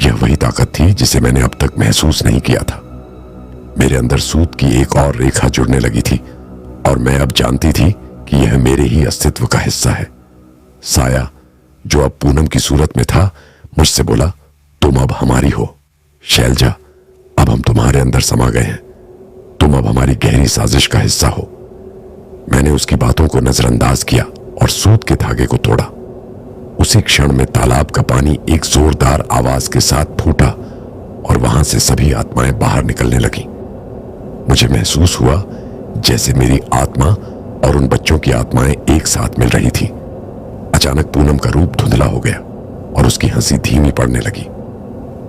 Speaker 1: यह वही ताकत थी जिसे मैंने अब तक महसूस नहीं किया था। मेरे अंदर सूत की एक और रेखा जुड़ने लगी थी और मैं अब जानती थी कि यह मेरे ही अस्तित्व का हिस्सा है। साया, जो अब पूनम की सूरत में था, मुझसे बोला, तुम अब हमारी हो। शैलजा, अब हम तुम्हारे अंदर समा गए हैं। तुम अब हमारी गहरी साजिश का हिस्सा हो। मैंने उसकी बातों को नजरअंदाज किया और सूत के धागे को तोड़ा। उसी क्षण में तालाब का पानी एक जोरदार आवाज के साथ फूटा और वहां से सभी आत्माएं बाहर निकलने लगी। मुझे महसूस हुआ जैसे मेरी आत्मा और उन बच्चों की आत्माएं एक साथ मिल रही थी। अचानक पूनम का रूप धुंधला हो गया और उसकी हंसी धीमी पड़ने लगी।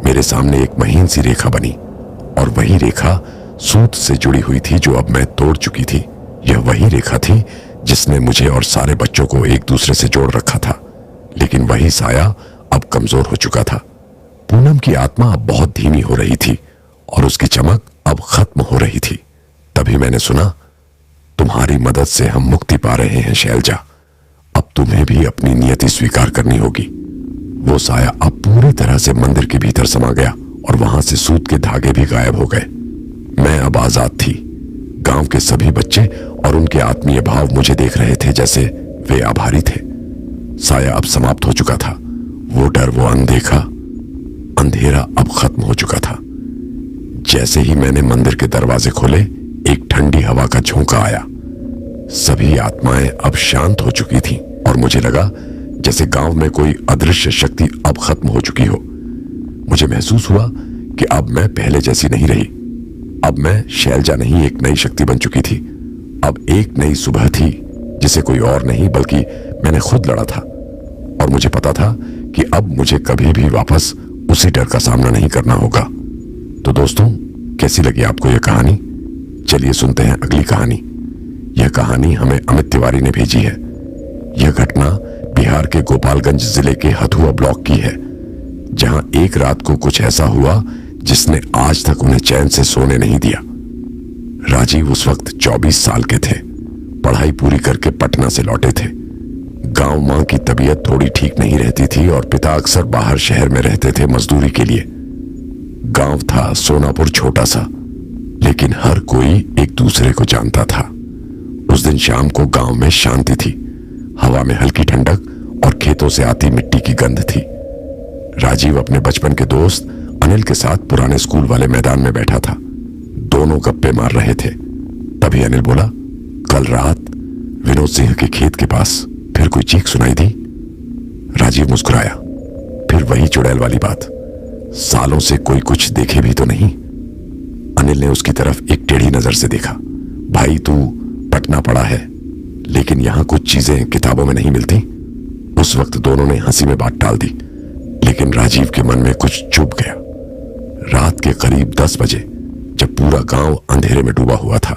Speaker 1: मेरे सामने एक महीन सी रेखा बनी और वही रेखा सूत से जुड़ी हुई थी जो अब मैं तोड़ चुकी थी। यह वही रेखा थी जिसने मुझे और सारे बच्चों को एक दूसरे से जोड़ रखा था। लेकिन वही साया अब कमजोर हो चुका था। पूनम की आत्मा अब बहुत धीमी हो रही थी और उसकी चमक अब खत्म हो रही थी। तभी मैंने सुना, तुम्हारी मदद से हम मुक्ति पा रहे हैं शैलजा। अब तुम्हें भी अपनी नियति स्वीकार करनी होगी। वो साया अब पूरी तरह से मंदिर के भीतर समा गया और वहां से सूत के धागे भी गायब हो गए। मैं अब आजाद थी। गांव के सभी बच्चे और उनके आत्मीय भाव मुझे देख रहे थे जैसे वे आभारी थे। साया अब समाप्त हो चुका था। वो डर, वो अनदेखा अंधेरा अब खत्म हो चुका था। जैसे ही मैंने मंदिर के दरवाजे खोले, एक ठंडी हवा का झोंका आया। सभी आत्माएं अब शांत हो चुकी थीं और मुझे लगा जैसे गांव में कोई अदृश्य शक्ति अब खत्म हो चुकी हो। मुझे महसूस हुआ कि अब मैं पहले जैसी नहीं रही। अब मैं शैलजा नहीं, एक नई शक्ति बन चुकी थी। अब एक नई सुबह थी जिसे कोई और नहीं बल्कि मैंने खुद लड़ा था। और मुझे पता था कि अब मुझे कभी भी वापस उसी डर का सामना नहीं करना होगा। तो दोस्तों, कैसी लगी आपको यह कहानी? चलिए सुनते हैं अगली कहानी। यह कहानी हमें अमित तिवारी ने भेजी है। यह घटना बिहार के गोपालगंज जिले के हथुआ ब्लॉक की है, जहां एक रात को कुछ ऐसा हुआ जिसने आज तक उन्हें चैन से सोने नहीं दिया। राजीव उस वक्त 24 साल के थे। पढ़ाई पूरी करके पटना से लौटे थे। गांव मां की तबीयत थोड़ी ठीक नहीं रहती थी और पिता अक्सर बाहर शहर में रहते थे मजदूरी के लिए। गांव था सोनापुर छोटा सा, लेकिन हर कोई एक दूसरे को जानता था। उस दिन शाम को गांव में शांति थी। हवा में हल्की ठंडक और खेतों से आती मिट्टी की गंध थी। राजीव अपने बचपन के दोस्त अनिल के साथ पुराने स्कूल वाले मैदान में बैठा था। दोनों गप्पे मार रहे थे। तभी अनिल बोला, कल रात विनोद सिंह के खेत के पास फिर कोई चीख सुनाई दी। राजीव मुस्कुराया। फिर वही चुड़ैल वाली बात, सालों से कोई कुछ देखे भी तो नहीं। अनिल ने उसकी तरफ एक टेढ़ी नजर से देखा। भाई, तू पटना पढ़ा है, लेकिन यहां कुछ चीजें किताबों में नहीं मिलती। उस वक्त दोनों ने हंसी में बात टाल दी, लेकिन राजीव के मन में कुछ चुभ गया। रात के करीब 10 बजे जब पूरा गांव अंधेरे में डूबा हुआ था,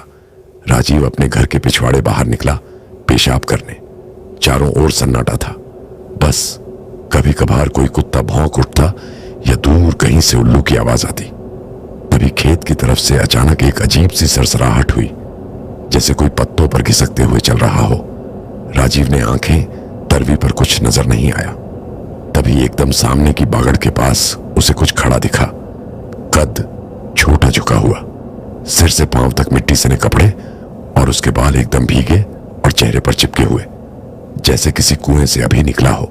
Speaker 1: राजीव अपने घर के पिछवाड़े बाहर निकला पेशाब करने। चारों ओर सन्नाटा था। बस कभी कभार कोई कुत्ता भौंक उठता या दूर कहीं से उल्लू की आवाज आती। तभी खेत की तरफ से अचानक एक अजीब सी सरसराहट हुई, जैसे कोई पत्तों पर घिसकते हुए चल रहा हो। राजीव ने आंखें तरवी पर कुछ नजर नहीं आया। तभी एकदम सामने की बागड़ के पास उसे कुछ खड़ा दिखा। कद छोटा झुका हुआ, सिर से पांव तक मिट्टी से ने कपड़े और उसके बाल एकदम भीगे और चेहरे पर चिपके हुए, जैसे किसी कुएं से अभी निकला हो।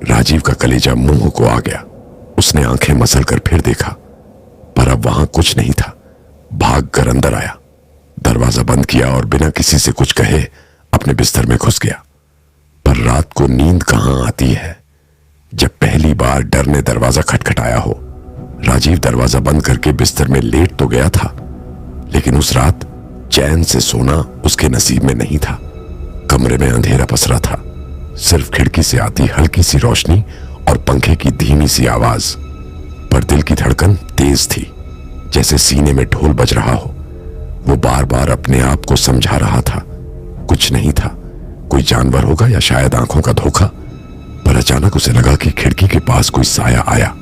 Speaker 1: राजीव का कलेजा मुंह को आ गया। उसने आंखें मसल कर फिर देखा, पर अब वहां कुछ नहीं था। भाग कर अंदर आया, दरवाजा बंद किया और बिना किसी से कुछ कहे अपने बिस्तर में घुस गया। पर रात को नींद कहां आती है जब पहली बार डर ने दरवाजा खटखटाया हो। राजीव दरवाजा बंद करके बिस्तर में लेट तो गया था, लेकिन उस रात चैन से सोना उसके नसीब में नहीं था। कमरे में अंधेरा पसरा था, सिर्फ खिड़की से आती हल्की सी रोशनी और पंखे की धीमी सी आवाज। पर दिल की धड़कन तेज थी, जैसे सीने में ढोल बज रहा हो। वो बार बार अपने आप को समझा रहा था कुछ नहीं था, कोई जानवर होगा या शायद आंखों का धोखा। पर अचानक उसे लगा कि खिड़की के पास कोई साया आया,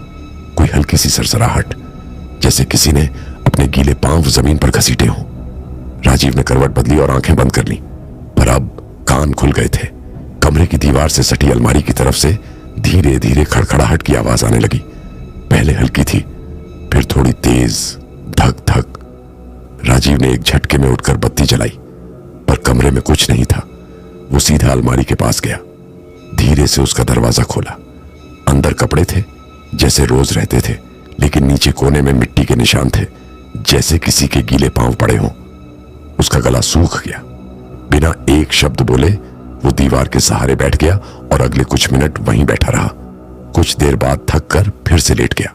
Speaker 1: कोई हल्की सी सरसराहट, जैसे किसी ने अपने गीले पांव जमीन पर घसीटे हों। राजीव ने करवट बदली और आंखें बंद कर ली, पर अब कान खुल गए थे। कमरे की दीवार से सटी अलमारी की तरफ से धीरे धीरे खड़खड़ाहट की आवाज आने लगी। पहले हल्की थी, फिर थोड़ी तेज, धक धक। राजीव ने एक झटके में उठकर बत्ती जलाई, पर कमरे में कुछ नहीं था। वो सीधा अलमारी के पास गया, धीरे से उसका दरवाजा खोला। अंदर कपड़े थे जैसे रोज रहते थे, लेकिन नीचे कोने में मिट्टी के निशान थे, जैसे किसी के गीले पांव पड़े हों। उसका गला सूख गया। बिना एक शब्द बोले वो दीवार के सहारे बैठ गया और अगले कुछ मिनट वहीं बैठा रहा। कुछ देर बाद थक कर फिर से लेट गया।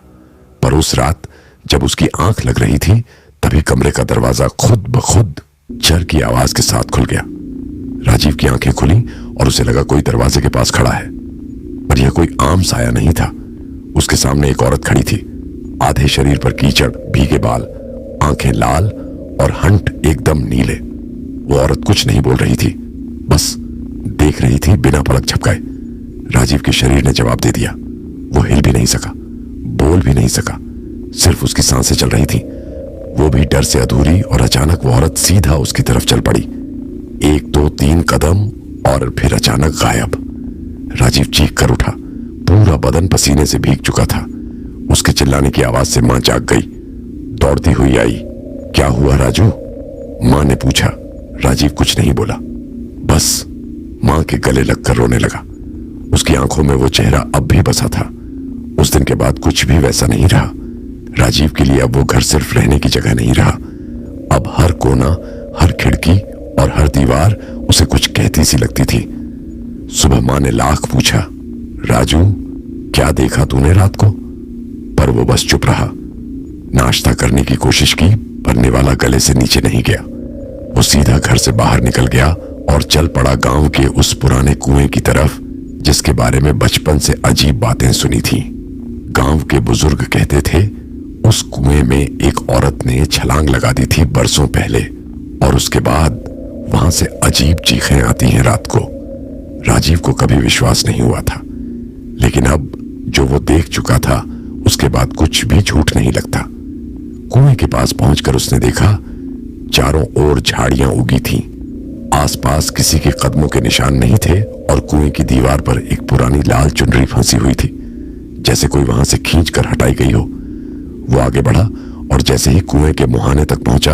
Speaker 1: पर उस रात जब उसकी आंख लग रही थी, तभी कमरे का दरवाजा खुद ब खुद चर की आवाज के साथ खुल गया। राजीव की आंखें खुली और उसे लगा कोई दरवाजे के पास खड़ा है, पर यह कोई आम साया नहीं था। उसके सामने एक औरत खड़ी थी, आधे शरीर पर कीचड़, भीगे बाल, आंखें लाल और हंट एकदम नीले। वो औरत कुछ नहीं बोल रही थी, बस देख रही थी बिना पलक झपकाए। राजीव के शरीर ने जवाब दे दिया। वो हिल भी नहीं सका, बोल भी नहीं सका, सिर्फ उसकी सांसें चल रही थी, वो भी डर से अधूरी। और अचानक वो औरत सीधा उसकी तरफ चल पड़ी, 1 2 3 कदम और फिर अचानक गायब। राजीव चीख कर उठा, पूरा बदन पसीने से भीग चुका था। उसके चिल्लाने की आवाज से मां जाग गई, दौड़ती हुई आई। क्या हुआ राजू? मां ने पूछा। राजीव कुछ नहीं बोला, बस मां के गले लगकर रोने लगा। उसकी आंखों में वो चेहरा अब भी बसा था। उस दिन के बाद कुछ भी वैसा नहीं रहा। राजीव के लिए अब वो घर सिर्फ रहने की जगह नहीं रहा। अब हर कोना, हर खिड़की और हर दीवार उसे कुछ कहती सी लगती थी। सुबह मां ने लाख पूछा, राजू क्या देखा तूने रात को? पर वो बस चुप रहा। नाश्ता करने की कोशिश की, पर निवाला गले से नीचे नहीं गया। वो सीधा घर से बाहर निकल गया और चल पड़ा गांव के उस पुराने कुएं की तरफ, जिसके बारे में बचपन से अजीब बातें सुनी थी। गांव के बुजुर्ग कहते थे उस कुएं में एक औरत ने छलांग लगा दी थी बरसों पहले, और उसके बाद वहां से अजीब चीखें आती हैं रात को। राजीव को कभी विश्वास नहीं हुआ था, लेकिन अब जो वो देख चुका था उसके बाद कुछ भी झूठ नहीं लगता। कुएं के पास पहुंचकर उसने देखा चारों ओर झाड़ियां उगी थीं। आसपास किसी के कदमों के निशान नहीं थे और कुएं की दीवार पर एक पुरानी लाल चुनरी फंसी हुई थी, जैसे कोई वहां से खींच कर हटाई गई हो। वो आगे बढ़ा और जैसे ही कुएं के मुहाने तक पहुंचा,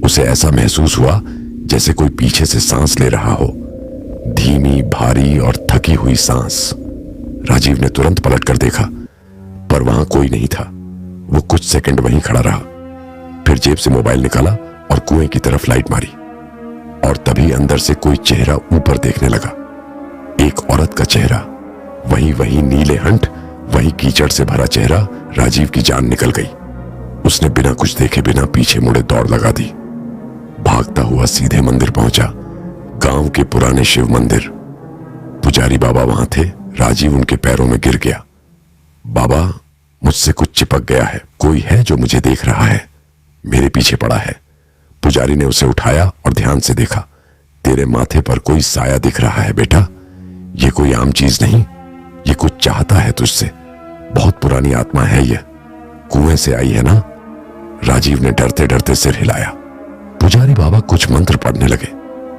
Speaker 1: उसे ऐसा महसूस हुआ जैसे कोई पीछे से सांस ले रहा हो, धीमी, भारी और थकी हुई सांस। राजीव ने तुरंत पलट कर देखा, पर वहां कोई नहीं था। वो कुछ सेकंड वहीं खड़ा रहा, फिर जेब से मोबाइल निकाला और कुएं की तरफ लाइट मारी, और तभी अंदर से कोई चेहरा ऊपर देखने लगा। एक औरत का चेहरा, वही नीले हंट, वही कीचड़ से भरा चेहरा। राजीव की जान निकल गई। उसने बिना कुछ देखे बिना पीछे मुड़े दौड़ लगा दी। भागता हुआ सीधे मंदिर पहुंचा, गांव के पुराने शिव मंदिर। पुजारी बाबा वहां थे। राजीव उनके पैरों में गिर गया। बाबा, मुझसे कुछ चिपक गया है, कोई है जो मुझे देख रहा है? मेरे पीछे पड़ा है। पुजारी ने उसे उठाया और ध्यान से देखा। तेरे माथे पर कोई साया दिख रहा है बेटा। ये कोई आम चीज नहीं, ये कुछ चाहता है तुझसे। बहुत पुरानी आत्मा है ये, कुएं से आई है ना। राजीव ने डरते डरते सिर हिलाया। पुजारी बाबा कुछ मंत्र पढ़ने लगे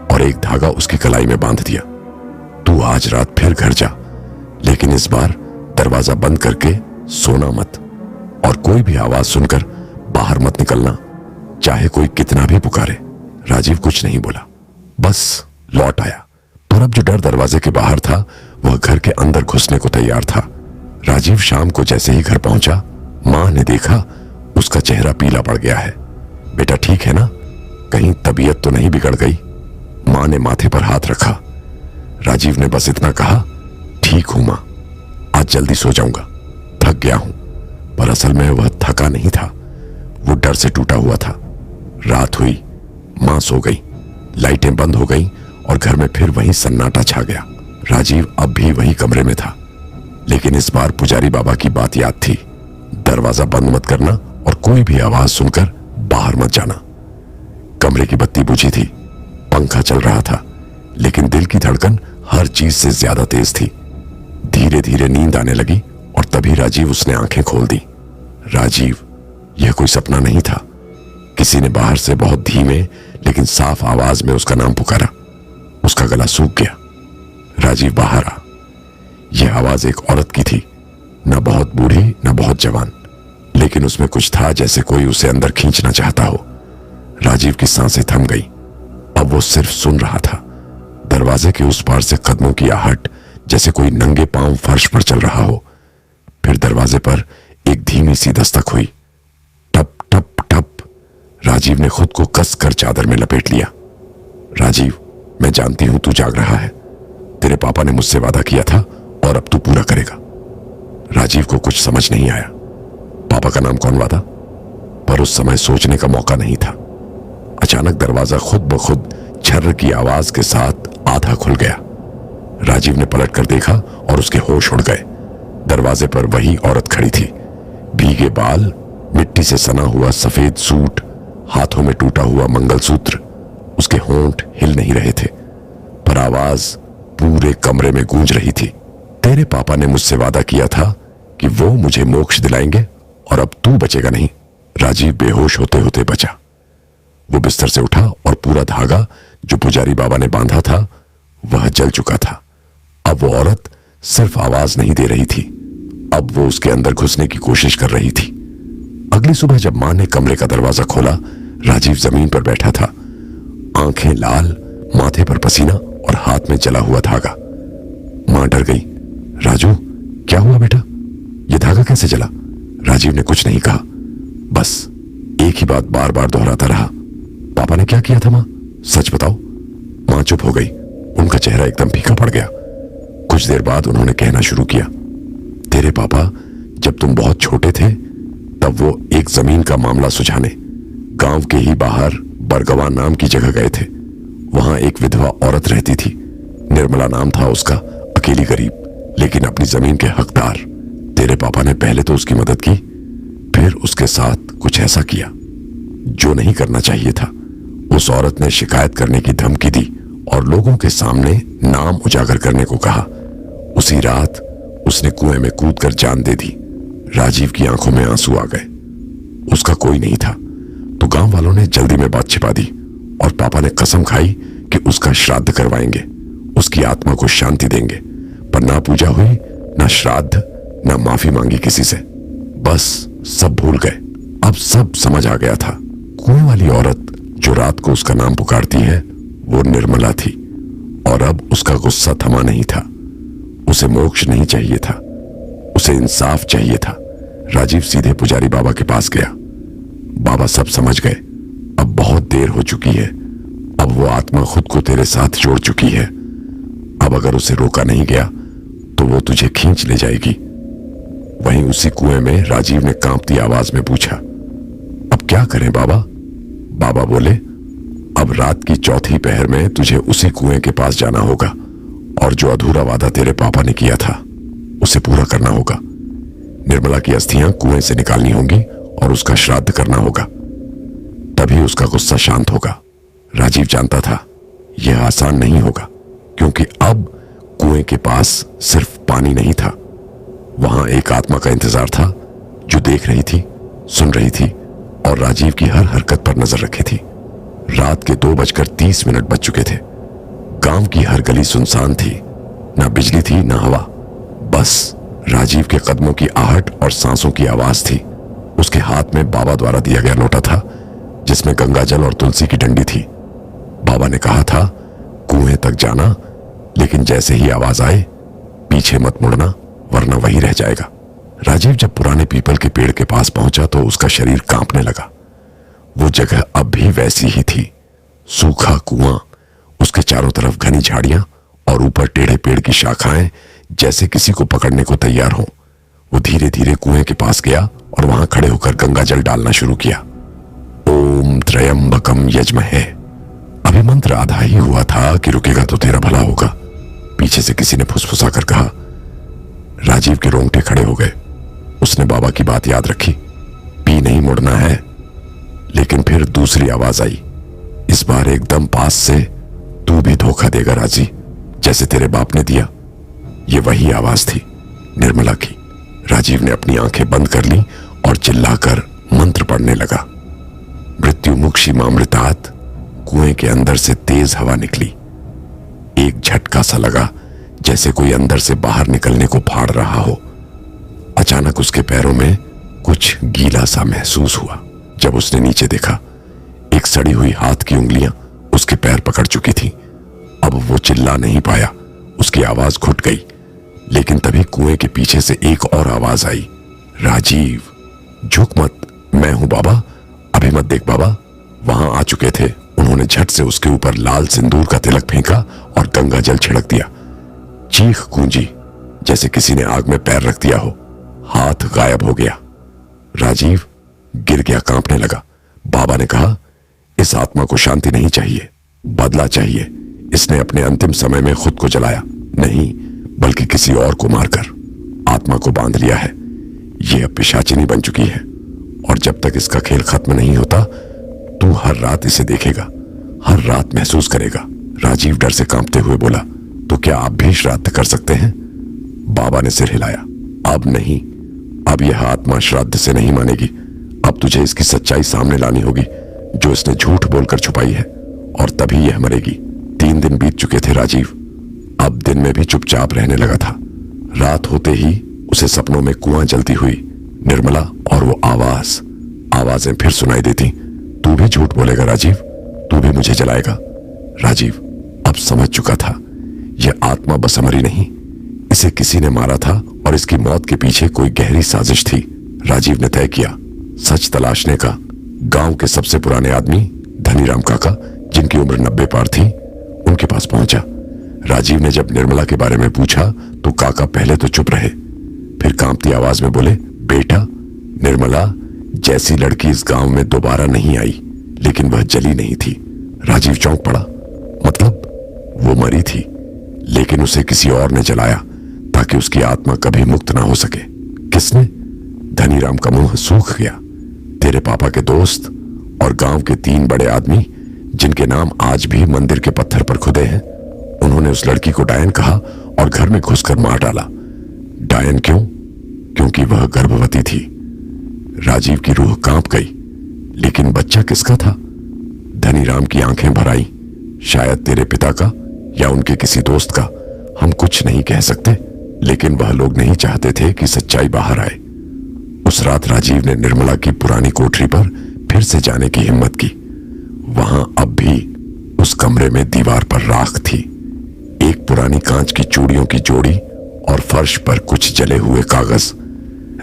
Speaker 1: और एक धागा उसकी कलाई में बांध दिया। तू आज रात फिर घर जा, लेकिन इस बार दरवाजा बंद करके सोना मत, और कोई भी आवाज सुनकर बाहर मत निकलना, चाहे कोई कितना भी पुकारे। राजीव कुछ नहीं बोला, बस लौट आया। पर अब जो डर दरवाजे के बाहर था, वह घर के अंदर घुसने को तैयार था। राजीव शाम को जैसे ही घर पहुंचा, मां ने देखा उसका चेहरा पीला पड़ गया है। बेटा ठीक है ना, कहीं तबीयत तो नहीं बिगड़ गई? मां ने माथे पर हाथ रखा। राजीव ने बस इतना कहा, ठीक हूं मां, आज जल्दी सो जाऊंगा, थक गया हूं। पर असल में वह थका नहीं था, वो डर से टूटा हुआ था। रात हुई, मां सो गई, लाइटें बंद हो गईं और घर में फिर वही सन्नाटा छा गया। राजीव अब भी वही कमरे में था, लेकिन इस बार पुजारी बाबा की बात याद थी, दरवाजा बंद मत करना और कोई भी आवाज सुनकर बाहर मत जाना। कमरे की बत्ती बुझी थी, पंखा चल रहा था, लेकिन दिल की धड़कन हर चीज से ज्यादा तेज थी। धीरे धीरे नींद आने लगी और तभी राजीव उसने आंखें खोल दी। राजीव, यह कोई सपना नहीं था। किसी ने बाहर से बहुत धीमे लेकिन साफ आवाज में उसका नाम पुकारा। उसका गला सूख गया। राजीव बाहर आ। यह आवाज एक औरत की थी, न बहुत बूढ़ी न बहुत जवान, लेकिन उसमें कुछ था जैसे कोई उसे अंदर खींचना चाहता हो। राजीव की सांसें थम गई। अब वो सिर्फ सुन रहा था। दरवाजे के उस पार से कदमों की आहट, जैसे कोई नंगे पांव फर्श पर चल रहा हो। फिर दरवाजे पर एक धीमी सी दस्तक हुई। टप टप टप। राजीव ने खुद को कसकर चादर में लपेट लिया। राजीव, मैं जानती हूं तू जाग रहा है। तेरे पापा ने मुझसे वादा किया था और अब तू पूरा करेगा। राजीव को कुछ समझ नहीं आया। पापा का नाम कौन वादा? पर उस समय सोचने का मौका नहीं था। अचानक दरवाजा खुद ब खुद छर्र की आवाज के साथ आधा खुल गया। राजीव ने पलटकर देखा और उसके होश उड़ गए। दरवाजे पर वही औरत खड़ी थी, भीगे बाल, मिट्टी से सना हुआ सफेद सूट, हाथों में टूटा हुआ मंगलसूत्र। उसके होंठ हिल नहीं रहे थे, पर आवाज पूरे कमरे में गूंज रही थी। तेरे पापा ने मुझसे वादा किया था कि वो मुझे मोक्ष दिलाएंगे और अब तू बचेगा नहीं। राजीव बेहोश होते होते बचा। वो बिस्तर से उठा और पूरा धागा जो पुजारी बाबा ने बांधा था वह जल चुका था। अब वो औरत सिर्फ आवाज नहीं दे रही थी, अब वो उसके अंदर घुसने की कोशिश कर रही थी। अगली सुबह जब मां ने कमरे का दरवाजा खोला, राजीव जमीन पर बैठा था, आंखें लाल, माथे पर पसीना और हाथ में जला हुआ धागा। मां डर गई। राजू, क्या हुआ बेटा? यह धागा कैसे जला? राजीव ने कुछ नहीं कहा, बस एक ही बात बार बार दोहराता रहा। पापा ने क्या किया था मां? सच बताओ। मां चुप हो गई। उनका चेहरा एकदम फीका पड़ गया। कुछ देर बाद उन्होंने कहना शुरू किया, तेरे पापा जब तुम बहुत छोटे थे तब वो एक जमीन का मामला सुझाने गांव के ही बाहर बरगवा नाम की जगह गए थे। वहां एक विधवा औरत रहती थी, निर्मला नाम था उसका, अकेली गरीब लेकिन अपनी जमीन के हकदार। तेरे पापा ने पहले तो उसकी मदद की, फिर उसके साथ कुछ ऐसा किया जो नहीं करना चाहिए था। उस औरत ने शिकायत करने की धमकी दी और लोगों के सामने नाम उजागर करने को कहा। उसी रात उसने कुएं में कूदकर जान दे दी। राजीव की आंखों में आंसू आ गए। उसका कोई नहीं था तो गांव वालों ने जल्दी में बात छिपा दी और पापा ने कसम खाई कि उसका श्राद्ध करवाएंगे, उसकी आत्मा को शांति देंगे। पर ना पूजा हुई, ना श्राद्ध, ना माफी मांगी किसी से। बस सब भूल गए। अब सब समझ आ गया था। कुएं वाली औरत जो रात को उसका नाम पुकारती है वो निर्मला थी और अब उसका गुस्सा थमा नहीं था। उसे मोक्ष नहीं चाहिए था, उसे इंसाफ चाहिए था। राजीव सीधे पुजारी बाबा के पास गया। बाबा सब समझ गए, अब बहुत देर हो चुकी है। अब वो आत्मा खुद को तेरे साथ जोड़ चुकी है। अब अगर उसे रोका नहीं गया तो वो तुझे खींच ले जाएगी। वहीं उसी कुएं में राजीव ने कांपती आवाज में पूछा, अब क्या करें बाबा? बाबा बोले, अब रात की चौथी पहर में तुझे उसी कुएं के पास जाना होगा और जो अधूरा वादा तेरे पापा ने किया था उसे पूरा करना होगा। निर्मला की अस्थियां कुएं से निकालनी होंगी और उसका श्राद्ध करना होगा। तभी उसका गुस्सा शांत होगा। राजीव जानता था यह आसान नहीं होगा, क्योंकि अब कुएं के पास सिर्फ पानी नहीं था, वहां एक आत्मा का इंतजार था जो देख रही थी, सुन रही थी और राजीव की हर हरकत पर नजर रखी थी। रात के 2:30 बज चुके थे। गांव की हर गली सुनसान थी, ना बिजली थी ना हवा, बस राजीव के कदमों की आहट और सांसों की आवाज थी। उसके हाथ में बाबा द्वारा दिया गया लोटा था जिसमें गंगाजल और तुलसी की डंडी थी। बाबा ने कहा था कुएं तक जाना, लेकिन जैसे ही आवाज आए पीछे मत मुड़ना वरना वही रह जाएगा। राजीव जब पुराने पीपल के पेड़ के पास पहुंचा तो उसका शरीर कांपने लगा। वो जगह अब भी वैसी ही थी, सूखा कुआं, उसके चारों तरफ घनी झाड़ियां और ऊपर टेढ़े पेड़ की शाखाएं जैसे किसी को पकड़ने को तैयार हों। वो धीरे धीरे कुएं के पास गया और वहां खड़े होकर गंगा जल डालना शुरू किया। ओम त्रयंबकम यजमहे। अभी मंत्र आधा ही हुआ था कि रुकेगा तो तेरा भला होगा, पीछे से किसी ने फुसफुसा कर कहा। राजीव के रोंगटे खड़े हो गए। उसने बाबा की बात याद रखी, पी नहीं मुड़ना है। लेकिन फिर दूसरी आवाज आई, इस बार एकदम पास से, तू भी धोखा देगा राजी, जैसे तेरे बाप ने दिया। ये वही आवाज थी, निर्मला की। राजीव ने अपनी आंखें बंद कर ली और चिल्लाकर मंत्र पढ़ने लगा। मृत्यु मुक्षी मामृतात। कुएं के अंदर से तेज हवा निकली। एक झटका सा लगा जैसे कोई अंदर से बाहर निकलने को फाड़ रहा हो। अचानक उसके पैरों में कुछ गीला सा महसूस हुआ। जब उसने नीचे देखा, एक सड़ी हुई हाथ की उंगलियां उसके पैर पकड़ चुकी थी। अब वो चिल्ला नहीं पाया, उसकी आवाज घुट गई। लेकिन तभी कुएं के पीछे से एक और आवाज आई, राजीव झुक मत, मैं हूं बाबा, अभी मत देख बाबा। वहां आ चुके थे। उन्होंने झट से उसके ऊपर लाल सिंदूर का तिलक फेंका और गंगा जल छिड़क दिया। चीख गूंजी जैसे किसी ने आग में पैर रख दिया हो। हाथ गायब हो गया। राजीव गिर गया, कांपने लगा। बाबा ने कहा, इस आत्मा को शांति नहीं चाहिए, बदला चाहिए। इसने अपने अंतिम समय में खुद को जलाया नहीं, बल्कि किसी और को मारकर आत्मा को बांध लिया है। यह अब पिशाचिनी बन चुकी है और जब तक इसका खेल खत्म नहीं होता तू हर रात इसे देखेगा, हर रात महसूस करेगा। राजीव डर से कांपते हुए बोला, तो क्या आप भी श्राद्ध कर सकते हैं? बाबा ने सिर हिलाया, अब नहीं, अब यह आत्मा श्राद्ध से नहीं मानेगी। अब तुझे इसकी सच्चाई सामने लानी होगी जो इसने झूठ बोलकर छुपाई है, और तभी यह मरेगी। 3 दिन बीत चुके थे राजीव अब दिन में भी चुपचाप रहने लगा था। रात होते ही उसे सपनों में कुआं जलती हुई निर्मला और वो आवाजें फिर सुनाई देती। तू भी झूठ बोलेगा राजीव, तू भी मुझे जलाएगा। राजीव अब समझ चुका था यह आत्मा बस मरी नहीं, इसे किसी ने मारा था और इसकी मौत के पीछे कोई गहरी साजिश थी। राजीव ने तय किया सच तलाशने का। गांव के सबसे पुराने आदमी धनीराम काका, जिनकी उम्र 90 पार थी, उनके पास पहुंचा। राजीव ने जब निर्मला के बारे में पूछा तो काका पहले तो चुप रहे, फिर कांपती आवाज में बोले, बेटा निर्मला जैसी लड़की इस गांव में दोबारा नहीं आई, लेकिन वह जली नहीं थी। राजीव चौंक पड़ा। मतलब वो मरी थी, लेकिन उसे किसी और ने जलाया ताकि उसकी आत्मा कभी मुक्त ना हो सके। किसने? धनीराम का मुंह सूख गया। तेरे पापा के दोस्त और गांव के 3 बड़े आदमी, जिनके नाम आज भी मंदिर के पत्थर पर खुदे हैं। उन्होंने उस लड़की को डायन कहा और घर में घुसकर मार डाला। डायन क्यों? क्योंकि वह गर्भवती थी। राजीव की रूह कांप गई। लेकिन बच्चा किसका था? धनीराम की आंखें भर आईं। शायद तेरे पिता का या उनके किसी दोस्त का, हम कुछ नहीं कह सकते, लेकिन वह लोग नहीं चाहते थे कि सच्चाई बाहर आए। उस रात राजीव ने निर्मला की पुरानी कोठरी पर फिर से जाने की हिम्मत की। वहां अब भी उस कमरे में दीवार पर राख थी, एक पुरानी कांच की चूड़ियों की जोड़ी और फर्श पर कुछ जले हुए कागज।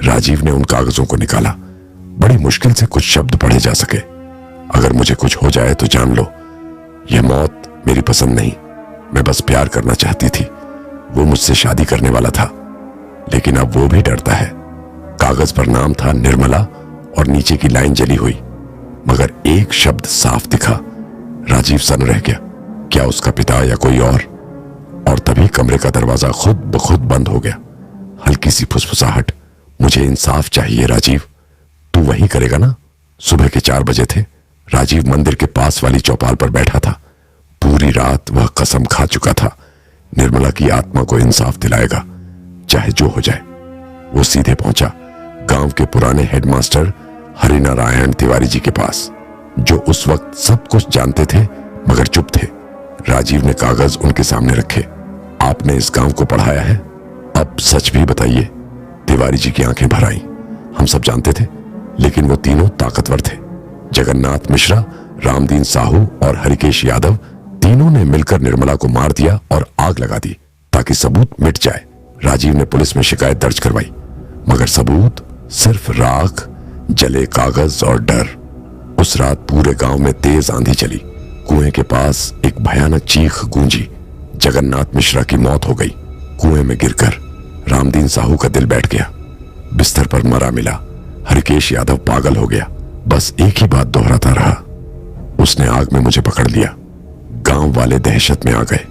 Speaker 1: राजीव ने उन कागजों को निकाला। बड़ी मुश्किल से कुछ शब्द पढ़े जा सके। अगर मुझे कुछ हो जाए तो जान लो, यह मौत मेरी पसंद नहीं। मैं बस प्यार करना चाहती थी। वो मुझसे शादी करने वाला था, लेकिन अब वो भी डरता है। कागज पर नाम था निर्मला और नीचे की लाइन जली हुई, मगर एक शब्द साफ दिखा। राजीव सन रह गया। क्या उसका पिता या कोई और तभी कमरे का दरवाजा खुद ब खुद बंद हो गया। हल्की सी फुसफुसाहट, मुझे इंसाफ चाहिए राजीव। तू वही करेगा ना? सुबह के 4 बजे थे, राजीव मंदिर के पास वाली चौपाल पर बैठा था। पूरी रात वह कसम खा चुका था, निर्मला की आत्मा को इंसाफ दिलाएगा, चाहे जो हो जाए। वो सीधे पहुंचा गांव के पुराने हेडमास्टर हरिनारायण तिवारी जी के पास, जो उस वक्त सब कुछ जानते थे मगर चुप थे। राजीव ने कागज उनके सामने रखे। आपने इस गांव को पढ़ाया है, अब सच भी बताइए। तिवारी जी की आंखें भर आईं। हम सब जानते थे, लेकिन वो तीनों ताकतवर थे। जगन्नाथ मिश्रा, रामदीन साहू और हरिकेश यादव, तीनों ने मिलकर निर्मला को मार दिया और आग लगा दी ताकि सबूत मिट जाए। राजीव ने पुलिस में शिकायत दर्ज करवाई, मगर सबूत सिर्फ राख, जले कागज और डर। उस रात पूरे गांव में तेज आंधी चली। कुएं के पास एक भयानक चीख गूंजी। जगन्नाथ मिश्रा की मौत हो गई कुएं में गिरकर। रामदीन साहू का दिल बैठ गया, बिस्तर पर मरा मिला। हरिकेश यादव पागल हो गया, बस एक ही बात दोहराता रहा, उसने आग में मुझे पकड़ लिया। गांव वाले दहशत में आ गए।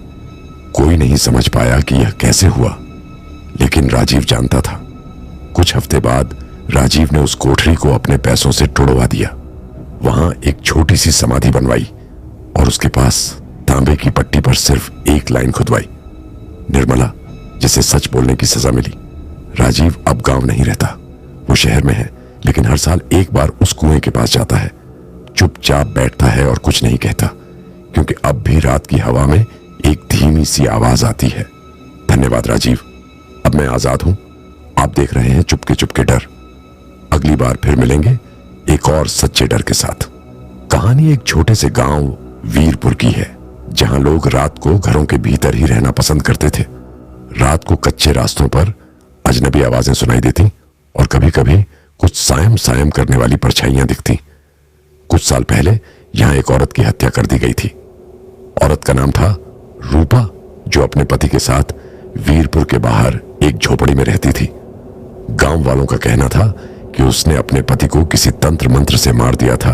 Speaker 1: कोई नहीं समझ पाया कि यह कैसे हुआ, लेकिन राजीव जानता था। कुछ हफ्ते बाद राजीव ने उस कोठरी को अपने पैसों से तुड़वा दिया। वहां एक छोटी सी समाधि बनवाई और उसके पास तांबे की पट्टी पर सिर्फ एक लाइन खुदवाई, निर्मला, जिसे सच बोलने की सजा मिली। राजीव अब गांव नहीं रहता, वो शहर में है, लेकिन हर साल एक बार उस कुएं के पास जाता है। चुपचाप बैठता है और कुछ नहीं कहता, क्योंकि अब भी रात की हवा में एक धीमी सी आवाज आती है, धन्यवाद राजीव, अब मैं आजाद हूं। आप देख रहे हैं चुपके चुपके डर। अगली बार फिर मिलेंगे एक और सच्चे डर के साथ। कहानी एक छोटे से गांव वीरपुर की है, जहां लोग रात को घरों के भीतर ही रहना पसंद करते थे। रात को कच्चे रास्तों पर अजनबी आवाजें सुनाई देती और कभी कभी कुछ सायम सायम करने वाली परछाइयां दिखती। कुछ साल पहले यहां एक औरत की हत्या कर दी गई थी। औरत का नाम था रूपा, जो अपने पति के साथ वीरपुर के बाहर एक झोपड़ी में रहती थी। गांव वालों का कहना था कि उसने अपने पति को किसी तंत्र मंत्र से मार दिया था,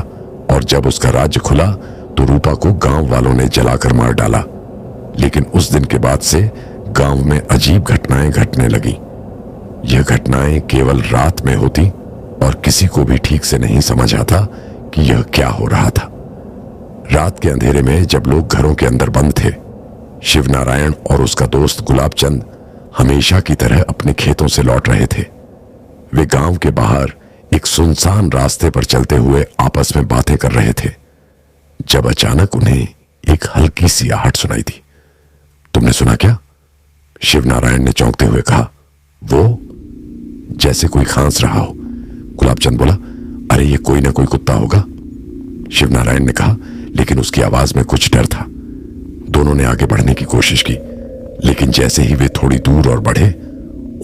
Speaker 1: और जब उसका राज्य खुला तो रूपा को गांव वालों ने जलाकर मार डाला। लेकिन उस दिन के बाद से गांव में अजीब घटनाएं घटने लगी। यह घटनाएं केवल रात में होती और किसी को भी ठीक से नहीं समझ आता कि यह क्या हो रहा था। रात के अंधेरे में जब लोग घरों के अंदर बंद थे, शिवनारायण और उसका दोस्त गुलाबचंद हमेशा की तरह अपने खेतों से लौट रहे थे। वे गांव के बाहर एक सुनसान रास्ते पर चलते हुए आपस में बातें कर रहे थे, जब अचानक उन्हें एक हल्की सी आहट सुनाई दी। तुमने सुना क्या? शिवनारायण ने चौंकते हुए कहा। वो जैसे कोई खांस रहा हो। गुलाबचंद बोला, अरे ये कोई ना कोई कुत्ता होगा। शिवनारायण ने कहा, लेकिन उसकी आवाज में कुछ डर था। दोनों ने आगे बढ़ने की कोशिश की, लेकिन जैसे ही वे थोड़ी दूर और बढ़े,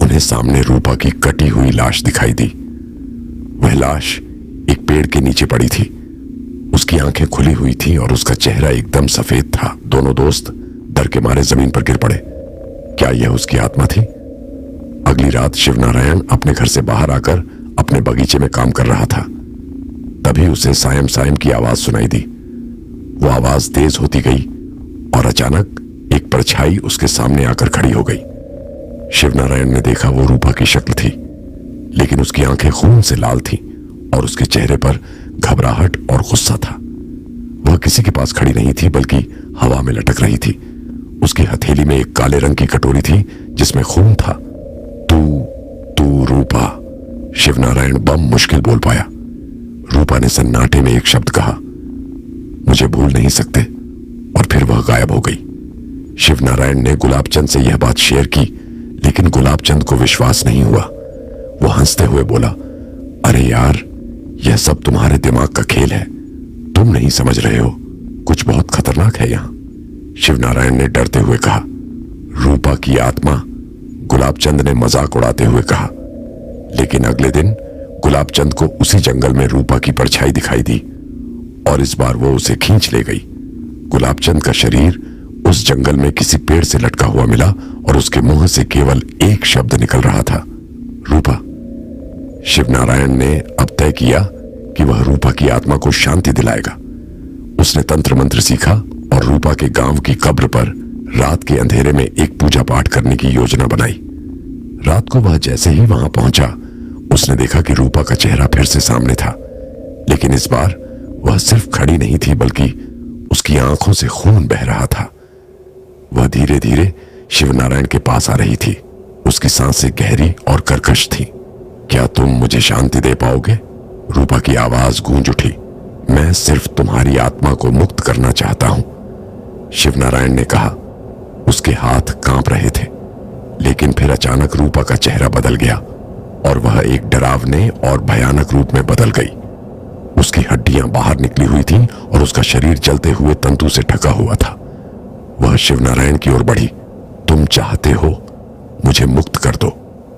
Speaker 1: उन्हें सामने रूपा की कटी हुई लाश दिखाई दी। वह लाश एक पेड़ के नीचे पड़ी थी। उसकी आंखें खुली हुई थी और उसका चेहरा एकदम सफेद था। दोनों दोस्त डर के मारे जमीन पर गिर पड़े। क्या यह उसकी आत्मा थी? अगली रात शिवनारायण अपने घर से बाहर आकर अपने बगीचे में काम कर रहा था। तभी उसे सायम सायम की आवाज सुनाई दी। वो आवाज तेज होती गई और अचानक एक परछाई उसके सामने आकर खड़ी हो गई। शिवनारायण ने देखा वो रूपा की शक्ल थी, लेकिन उसकी आंखें खून से लाल थीं और उसके चेहरे पर घबराहट और गुस्सा था। वह किसी के पास खड़ी नहीं थी, बल्कि हवा में लटक रही थी। उसकी हथेली में एक काले रंग की कटोरी थी जिसमें खून था। तू रूपा, शिवनारायण बम मुश्किल बोल पाया। रूपा ने सन्नाटे में एक शब्द कहा, मुझे भूल नहीं सकते, और फिर वह गायब हो गई। शिवनारायण ने गुलाबचंद से यह बात शेयर की, लेकिन गुलाबचंद को विश्वास नहीं हुआ। वो हंसते हुए बोला, अरे यार, यह सब तुम्हारे दिमाग का खेल है, तुम नहीं समझ रहे हो, कुछ बहुत खतरनाक है यहां। शिवनारायण ने डरते हुए कहा। रूपा की आत्मा, गुलाबचंद ने मजाक उड़ाते हुए कहा। लेकिन अगले दिन गुलाबचंद को उसी जंगल में रूपा की परछाई दिखाई दी और इस बार वो उसे खींच ले गई। गुलाबचंद का शरीर उस जंगल में किसी पेड़ से लटका हुआ मिला और उसके मुंह से केवल एक शब्द निकल रहा था, रूपा। शिवनारायण ने अब तय किया कि वह रूपा की आत्मा को शांति दिलाएगा। उसने तंत्र मंत्र सीखा और रूपा के गांव की कब्र पर रात के अंधेरे में एक पूजा पाठ करने की योजना बनाई। रात को वह जैसे ही वहां पहुंचा, उसने देखा कि रूपा का चेहरा फिर से सामने था, लेकिन इस बार वह सिर्फ खड़ी नहीं थी बल्कि उसकी आंखों से खून बह रहा था। वह धीरे धीरे शिवनारायण के पास आ रही थी। उसकी सांसें गहरी और कर्कश थीं। क्या तुम मुझे शांति दे पाओगे? रूपा की आवाज गूंज उठी। मैं सिर्फ तुम्हारी आत्मा को मुक्त करना चाहता हूं, शिवनारायण ने कहा। उसके हाथ कांप रहे थे, लेकिन फिर अचानक रूपा का चेहरा बदल गया और वह एक डरावने और भयानक रूप में बदल गई। उसकी हड्डियां बाहर निकली हुई थीं और उसका शरीर जलते हुए तंतु से ढका हुआ था। वह शिवनारायण की ओर बढ़ी। तुम चाहते हो मुझे मुक्त कर दो,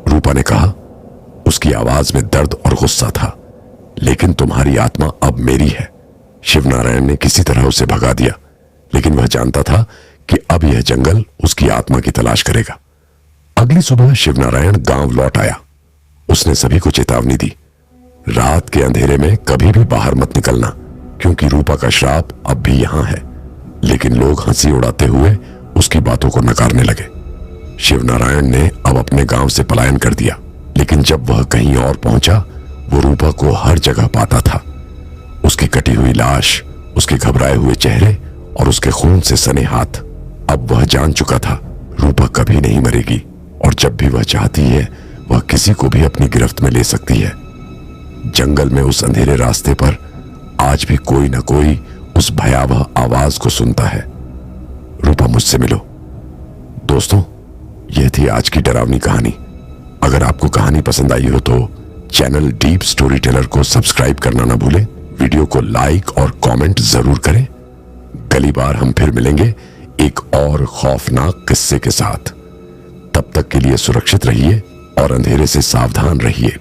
Speaker 1: रूपा ने कहा। उसकी आवाज में दर्द और गुस्सा था। लेकिन तुम्हारी आत्मा अब मेरी है, शिवनारायण ने किसी तरह उसे भगा दिया। लेकिन वह जानता था कि अब यह जंगल उसकी आत्मा की तलाश करेगा। अगली सुबह शिवनारायण गांव लौट आया। उसने सभी को चेतावनी दी, रात के अंधेरे में कभी भी बाहर मत निकलना, क्योंकि रूपा का श्राप अब भी यहां है। लेकिन लोग हंसी उड़ाते हुए उसकी बातों को नकारने लगे। शिवनारायण ने अब अपने गांव से पलायन कर दिया। लेकिन जब वह कहीं और पहुंचा, वो रूपा को हर जगह पाता था। उसकी कटी हुई लाश, उसके घबराए हुए चेहरे और उसके खून से सने हाथ। अब वह जान चुका था, रूपा कभी नहीं मरेगी और जब भी वह चाहती है वह किसी को भी अपनी गिरफ्त में ले सकती है। जंगल में उस अंधेरे रास्ते पर आज भी कोई न कोई उस भयावह आवाज को सुनता है, रूपा मुझसे मिलो। दोस्तों, यह थी आज की डरावनी कहानी। अगर आपको कहानी पसंद आई हो तो चैनल डीप स्टोरी टेलर को सब्सक्राइब करना ना भूलें। वीडियो को लाइक और कमेंट जरूर करें। अगली बार हम फिर मिलेंगे एक और खौफनाक किस्से के साथ। तब तक के लिए सुरक्षित रहिए और अंधेरे से सावधान रहिए।